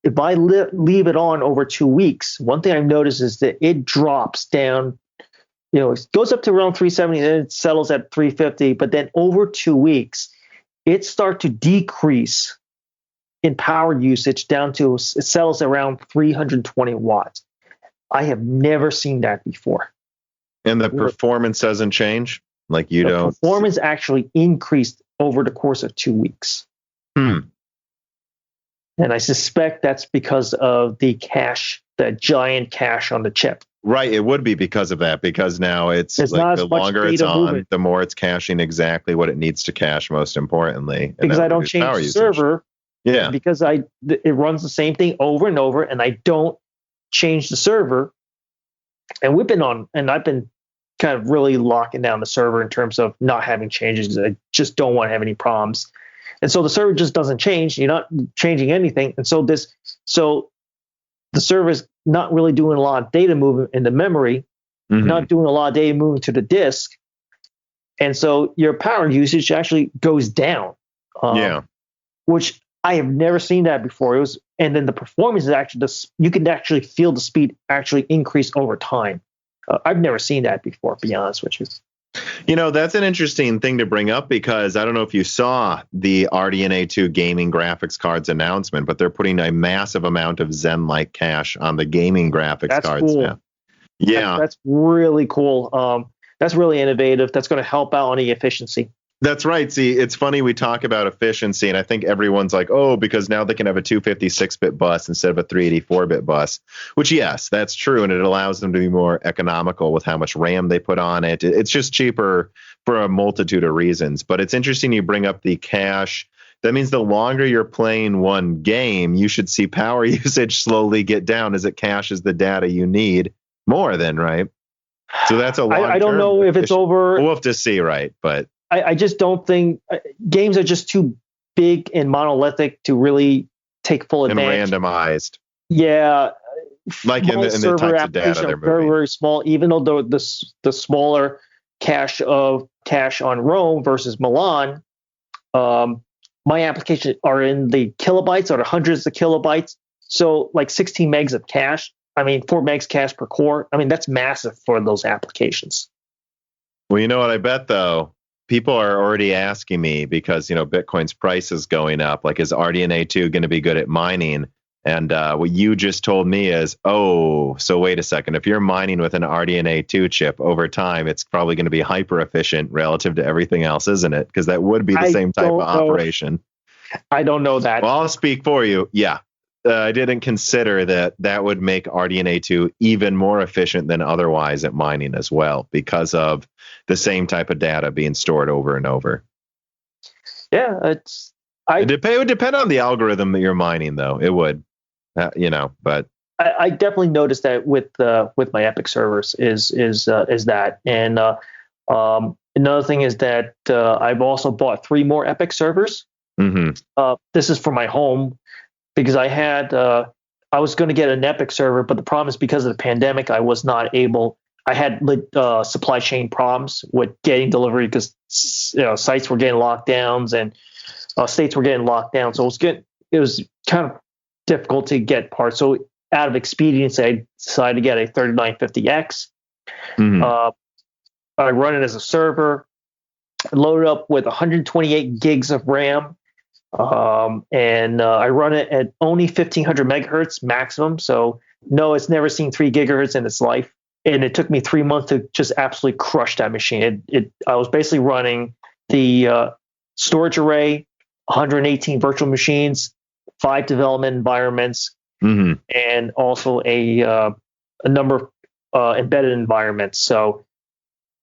if I leave it on over 2 weeks, one thing I've noticed is that it drops down. It goes up to around 370, then it settles at 350. But then over 2 weeks, it starts to decrease in power usage down to, it settles around 320 watts. I have never seen that before. And the performance doesn't change? Like you don't? Performance actually increased over the course of 2 weeks. And I suspect that's because of the cache, the giant cache on the chip. Right, it would be because of that, because now it's like the longer it's on, the more it's caching exactly what it needs to cache, most importantly. Because I don't change the server. Yeah. Because it runs the same thing over and over, and I don't change the server. And I've been kind of really locking down the server in terms of not having changes because I just don't want to have any problems. And so the server just doesn't change. You're not changing anything. And so the server is not really doing a lot of data movement in the memory, not doing a lot of data movement to the disk. And so your power usage actually goes down. Which I have never seen that before. And then the performance is actually, you can actually feel the speed actually increase over time. I've never seen that before, to be honest with you. That's an interesting thing to bring up because I don't know if you saw the RDNA 2 gaming graphics cards announcement, but they're putting a massive amount of Zen-like cache on the gaming graphics cards cool. now. Yeah. That's really cool. That's really innovative. That's going to help out on the efficiency. That's right. See, it's funny we talk about efficiency, and I think everyone's like, oh, because now they can have a 256-bit bus instead of a 384-bit bus, which, yes, that's true, and it allows them to be more economical with how much RAM they put on it. It's just cheaper for a multitude of reasons, but it's interesting you bring up the cache. That means the longer you're playing one game, you should see power usage slowly get down as it caches the data you need more then, right? So that's a long-term I don't know if it's over. We'll have to see, right? But I just don't think games are just too big and monolithic to really take full advantage. And randomized. Yeah. Like in the types of data they're moving. Very, very small, even though the smaller cache on Rome versus Milan, my applications are in the kilobytes or the hundreds of kilobytes. So like 16 megs of cache. 4 megs cache per core. That's massive for those applications. Well, you know what I bet, though? People are already asking me because, Bitcoin's price is going up. Like, is RDNA 2 going to be good at mining? And what you just told me is, so wait a second. If you're mining with an RDNA 2 chip over time, it's probably going to be hyper efficient relative to everything else, isn't it? Because that would be the same type of operation. I don't know that. Well, I'll speak for you. Yeah. I didn't consider that would make RDNA 2 even more efficient than otherwise at mining as well, because of the same type of data being stored over and over. Yeah, it would depend on the algorithm that you're mining, though. It would, but I definitely noticed that with my EPYC servers is that, and another thing is that I've also bought 3 more EPYC servers. This is for my home. Because I was going to get an EPYC server, but the problem is because of the pandemic, I was not able. I had supply chain problems with getting delivery because sites were getting lockdowns and states were getting locked down. So it was kind of difficult to get parts. So out of expediency, I decided to get a 3950X. I run it as a server. loaded up with 128 gigs of RAM. And I run it at only 1500 megahertz maximum. So no, it's never seen 3 gigahertz in its life. And it took me 3 months to just absolutely crush that machine. I was basically running the storage array, 118 virtual machines, 5 development environments, and also a number of embedded environments. So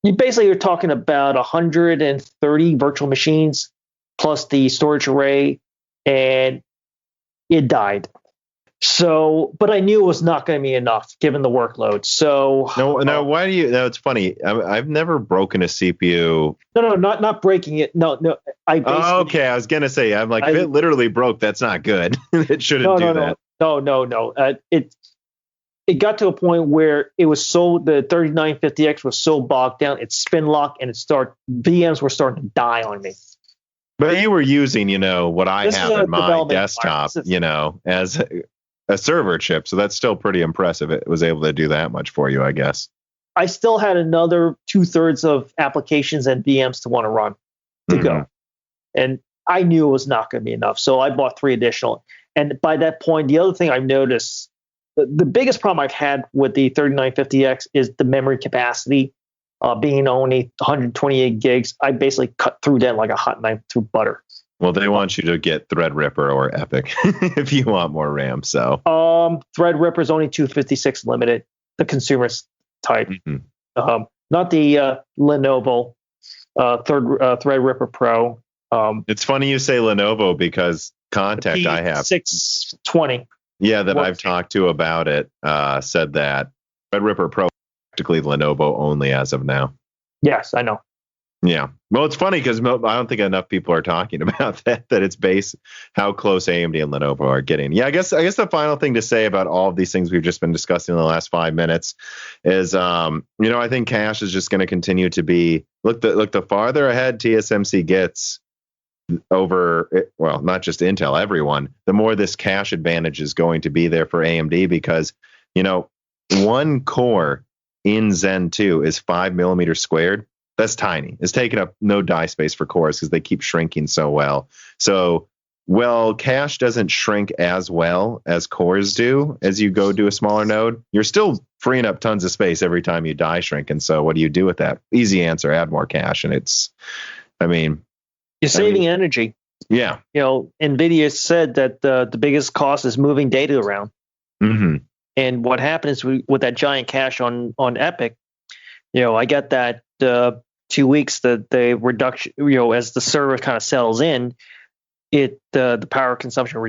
you're talking about 130 virtual machines plus the storage array, and it died. So, but I knew it was not going to be enough given the workload. So no. Why do you? No, it's funny. I've never broken a CPU. No, not breaking it. No. Okay. I was gonna say, I'm like, if it literally broke, that's not good. It shouldn't do that. No. It got to a point where it was the 3950X was so bogged down, it's spin locked, and VMs were starting to die on me. But you were using, what I have in my desktop, as a server chip. So that's still pretty impressive. It was able to do that much for you, I guess. I still had another 2/3 of applications and VMs to want to run to go. And I knew it was not going to be enough. So I bought 3 additional. And by that point, the other thing I've noticed, the biggest problem I've had with the 3950X is the memory capacity. Being only 128 gigs, I basically cut through that like a hot knife through butter. Well, they want you to get Threadripper or Epic if you want more RAM. So, Threadripper is only 256 limited, the consumer type, not the Lenovo Threadripper Pro. It's funny you say Lenovo because contact I have 620. Yeah, that I've talked to about it said that Threadripper Pro is practically Lenovo only as of now. Yes, I know. Yeah. Well, it's funny because I don't think enough people are talking about that it's based how close AMD and Lenovo are getting. Yeah, I guess the final thing to say about all of these things we've just been discussing in the last 5 minutes is, I think cache is just going to continue to be, the farther ahead TSMC gets over, well, not just Intel, everyone, the more this cache advantage is going to be there for AMD because, one core in Zen 2 is 5 millimeters squared. That's tiny. It's taking up no die space for cores because they keep shrinking so well. So, cache doesn't shrink as well as cores do as you go to a smaller node. You're still freeing up tons of space every time you die shrink. And so what do you do with that? Easy answer, add more cache. And you're saving energy. Yeah. Nvidia said that the biggest cost is moving data around. And what happens with that giant cache on Epic, I got that 2 weeks that the reduction, as the server kind of settles in, the power consumption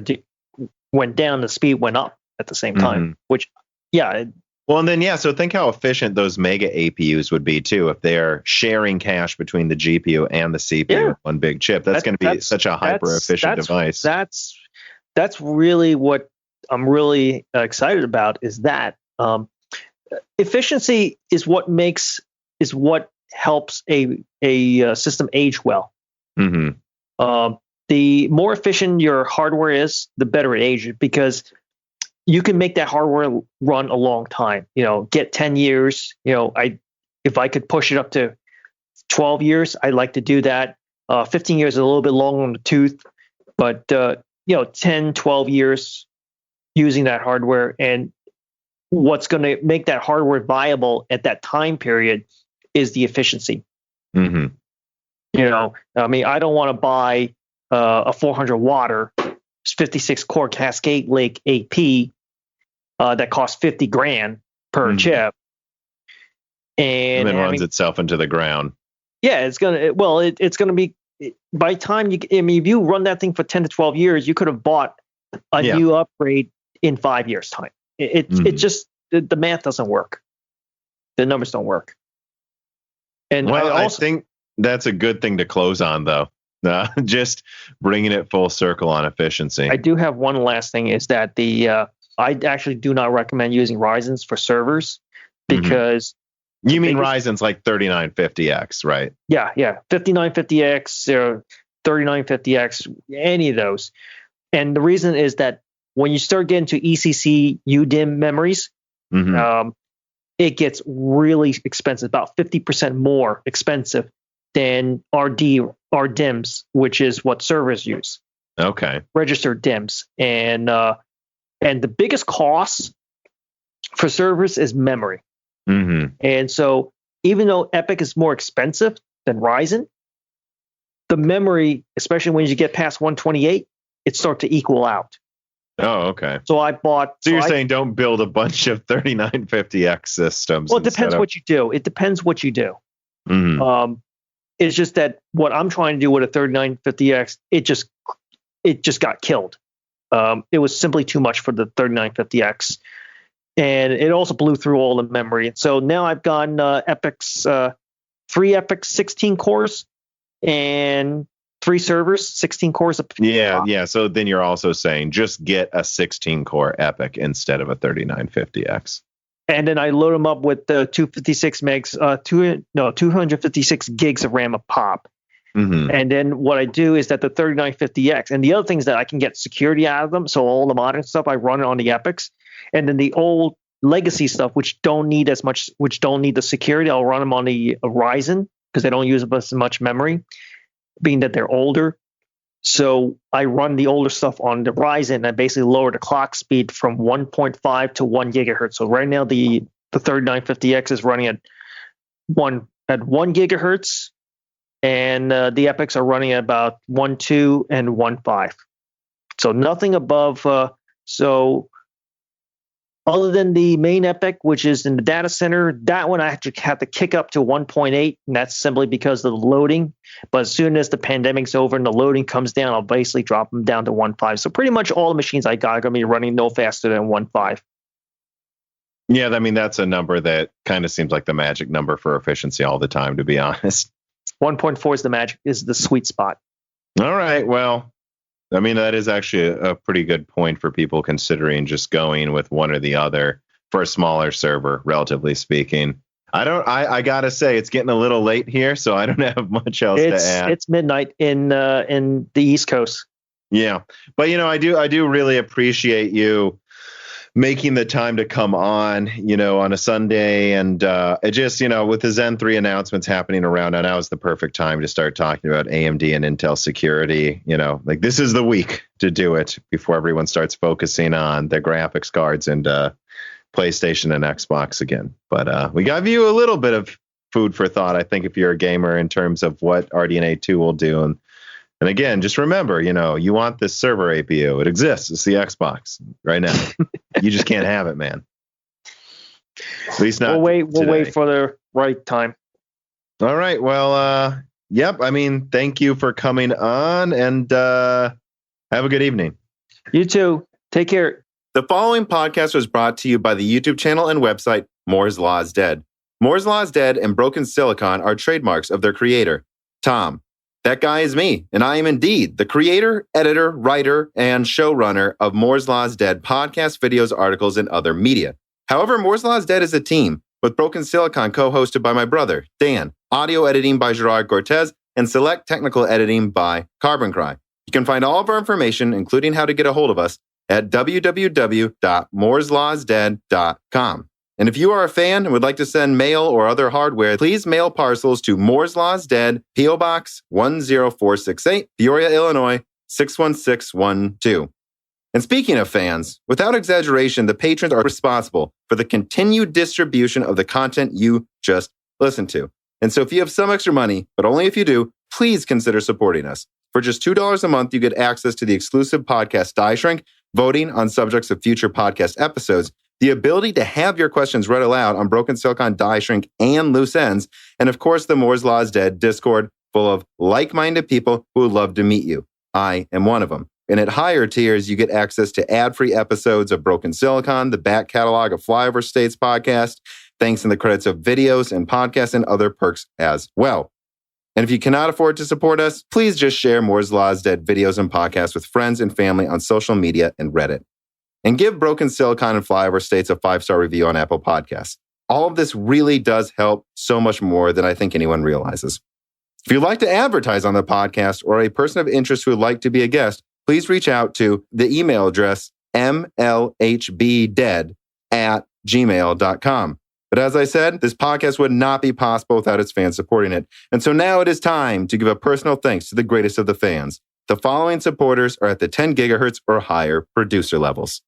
went down, the speed went up at the same time, which, yeah. Well, and then, so think how efficient those mega APUs would be too if they're sharing cache between the GPU and the CPU in one big chip. That's going to be such a hyper efficient device. That's really what I'm really excited about is that efficiency is what helps a system age well. The more efficient your hardware is, the better it ages because you can make that hardware run a long time. Get 10 years. If I could push it up to 12 years, I'd like to do that. 15 years is a little bit long on the tooth, but 10, 12 years using that hardware, and what's going to make that hardware viable at that time period is the efficiency. I don't want to buy a 400 watt 56 core Cascade Lake AP that costs $50,000 per chip, and then runs itself into the ground. Yeah, it's gonna be by the time if you run that thing for 10 to 12 years, you could have bought a new upgrade in 5 years' time. It just the math doesn't work. The numbers don't work. And I think that's a good thing to close on, though. Just bringing it full circle on efficiency. I do have one last thing is that I actually do not recommend using Ryzen's for servers because you mean Ryzen's like 3950X, right? Yeah, 5950X or 3950X, any of those. And the reason is that when you start getting to ECC UDIMM memories, it gets really expensive, about 50% more expensive than RDIMMs, which is what servers use. Okay. Registered DIMMs. And the biggest cost for servers is memory. Mm-hmm. And so even though EPYC is more expensive than Ryzen, the memory, especially when you get past 128, it starts to equal out. Oh, okay. So I bought. So you're saying don't build a bunch of 3950X systems? Well, it depends what you do. It depends what you do. Mm-hmm. It's just that what I'm trying to do with a 3950X, it just got killed. It was simply too much for the 3950X. And it also blew through all the memory. So now I've gotten three EPYC 16 cores and 3 servers, 16 cores. Yeah. So then you're also saying just get a 16-core EPYC instead of a 3950X. And then I load them up with the 256 gigs of RAM a pop. Mm-hmm. And then what I do is that the 3950X, and the other thing is that I can get security out of them. So all the modern stuff, I run it on the EPYCs. And then the old legacy stuff, which don't need the security, I'll run them on the Ryzen because they don't use as much memory, being that they're older. So I run the older stuff on the Ryzen and I basically lower the clock speed from 1.5 to 1 gigahertz. So right now the 3950X is running at 1 gigahertz, and the EPYCs are running at about 1.2 and 1.5. So nothing above. So other than the main EPYC, which is in the data center, that one I actually have to kick up to 1.8, and that's simply because of the loading. But as soon as the pandemic's over and the loading comes down, I'll basically drop them down to 1.5. So pretty much all the machines I got are going to be running no faster than 1.5. Yeah, I mean, that's a number that kind of seems like the magic number for efficiency all the time, to be honest. 1.4 is the sweet spot. All right, well, I mean, that is actually a pretty good point for people considering just going with one or the other for a smaller server, relatively speaking. I gotta say, it's getting a little late here, so I don't have much else to add. It's midnight in the East Coast. Yeah, but I do really appreciate you making the time to come on, on a Sunday. And it just, with the Zen 3 announcements happening around, and now is the perfect time to start talking about AMD and Intel security. Like this is the week to do it before everyone starts focusing on the graphics cards and PlayStation and Xbox again. But we gave you a little bit of food for thought, I think, if you're a gamer, in terms of what RDNA 2 will do. And again, just remember, you want this server APU. It exists. It's the Xbox right now. You just can't have it, man. At least not. We'll wait for the right time. All right. Well, yep. I mean, thank you for coming on, and have a good evening. You too. Take care. The following podcast was brought to you by the YouTube channel and website Moore's Law is Dead. Moore's Law is Dead and Broken Silicon are trademarks of their creator, Tom. That guy is me, and I am indeed the creator, editor, writer, and showrunner of Moore's Law is Dead podcasts, videos, articles, and other media. However, Moore's Law is Dead is a team, with Broken Silicon co-hosted by my brother, Dan, audio editing by Gerard Cortez, and select technical editing by Carbon Cry. You can find all of our information, including how to get a hold of us, at www.mooreslawsdead.com. And if you are a fan and would like to send mail or other hardware, please mail parcels to Moore's Law is Dead, P.O. Box 10468, Peoria, Illinois 61612. And speaking of fans, without exaggeration, the patrons are responsible for the continued distribution of the content you just listened to. And so if you have some extra money, but only if you do, please consider supporting us. For just $2 a month, you get access to the exclusive podcast Die Shrink, voting on subjects of future podcast episodes, the ability to have your questions read aloud on Broken Silicon, Die Shrink, and Loose Ends, and of course, the Moore's Law is Dead Discord full of like-minded people who would love to meet you. I am one of them. And at higher tiers, you get access to ad-free episodes of Broken Silicon, the back catalog of Flyover States podcast, thanks in the credits of videos and podcasts, and other perks as well. And if you cannot afford to support us, please just share Moore's Law is Dead videos and podcasts with friends and family on social media and Reddit. And give Broken Silicon and Flyover States a 5-star review on Apple Podcasts. All of this really does help so much more than I think anyone realizes. If you'd like to advertise on the podcast or a person of interest who would like to be a guest, please reach out to the email address mlhbdead@gmail.com. But as I said, this podcast would not be possible without its fans supporting it. And so now it is time to give a personal thanks to the greatest of the fans. The following supporters are at the 10 gigahertz or higher producer levels.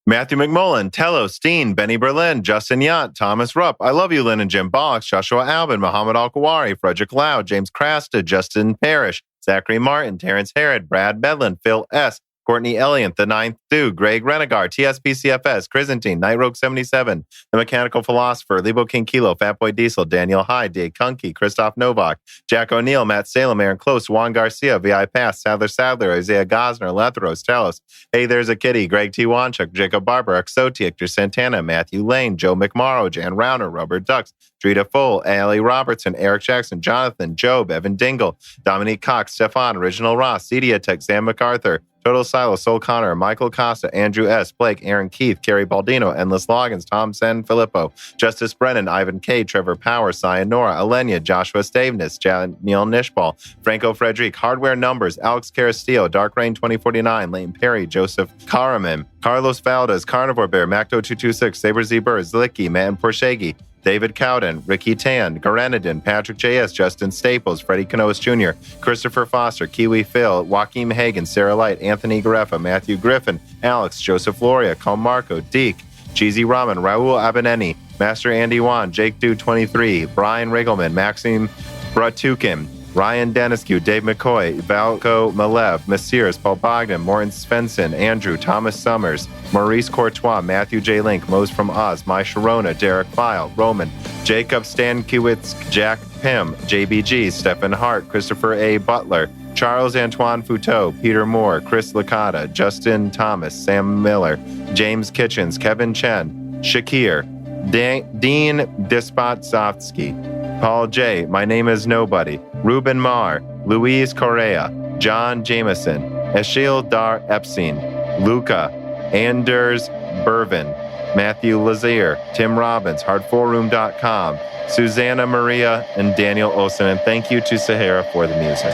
Matthew McMullen, Tello, Steen, Benny Berlin, Justin Yant, Thomas Rupp, I Love You, Lynn and Jim Box, Joshua Albin, Muhammad Al-Kawari, Frederick Lau, James Krasta, Justin Parrish, Zachary Martin, Terrence Herod, Brad Bedlin, Phil S., Courtney Elliott, The Ninth Stu, Greg Renegar, TSPCFS, Chrysantine, Night Rogue 77, The Mechanical Philosopher, Lebo King Kilo, Fatboy Diesel, Daniel Hyde, Dave Kunke, Christoph Novak, Jack O'Neill, Matt Salem, Aaron Close, Juan Garcia, VI Pass, Sadler, Isaiah Gosner, Lethros, Talos, Hey There's a Kitty, Greg T. Wanchuk, Jacob Barber, Exoti, Hector Santana, Matthew Lane, Joe McMorrow, Jan Rauner, Robert Ducks, Drita Full, Ali Robertson, Eric Jackson, Jonathan, Job, Evan Dingle, Dominique Cox, Stefan, Original Ross, Cedia Tech, Sam MacArthur, Total Silo, Sol Connor, Michael Costa, Andrew S., Blake, Aaron Keith, Kerry Baldino, Endless Loggins, Tom Sen, Filippo, Justice Brennan, Ivan K., Trevor Power, Cyan Nora, Alenia, Joshua Staveness, Neil Nishbal, Franco Frederic, Hardware Numbers, Alex Carastillo, Dark Rain 2049, Leighton Perry, Joseph Karaman, Carlos Valdez, Carnivore Bear, Macdo226, Saber Z Bird, Zlicki, Matt Porshegi, David Cowden, Ricky Tan, Garanadin, Patrick J.S., Justin Staples, Freddie Canoas Jr., Christopher Foster, Kiwi Phil, Joaquin Hagan, Sarah Light, Anthony Gareffa, Matthew Griffin, Alex, Joseph Loria, Cal Marco, Deke, Cheesy Ramen, Raul Abeneni, Master Andy Wan, Jake Dude 23, Brian Riggleman, Maxime Bratukin, Ryan Deniscu, Dave McCoy, Valko Malev, Messiers, Paul Bogdan, Morton Svensson, Andrew, Thomas Summers, Maurice Courtois, Matthew J. Link, Mose from Oz, Mai Sharona, Derek File, Roman, Jacob Stankiewicz, Jack Pym, JBG, Stephen Hart, Christopher A. Butler, Charles Antoine Futeau, Peter Moore, Chris Licata, Justin Thomas, Sam Miller, James Kitchens, Kevin Chen, Shakir, Dean Despotsovsky, Paul J., My Name is Nobody, Ruben Marr, Louise Correa, John Jameson, Eshil Dar Epstein, Luca, Anders Bervin, Matthew Lazier, Tim Robbins, Hard4Room.com, Susanna Maria, and Daniel Olson. And thank you to Sahara for the music.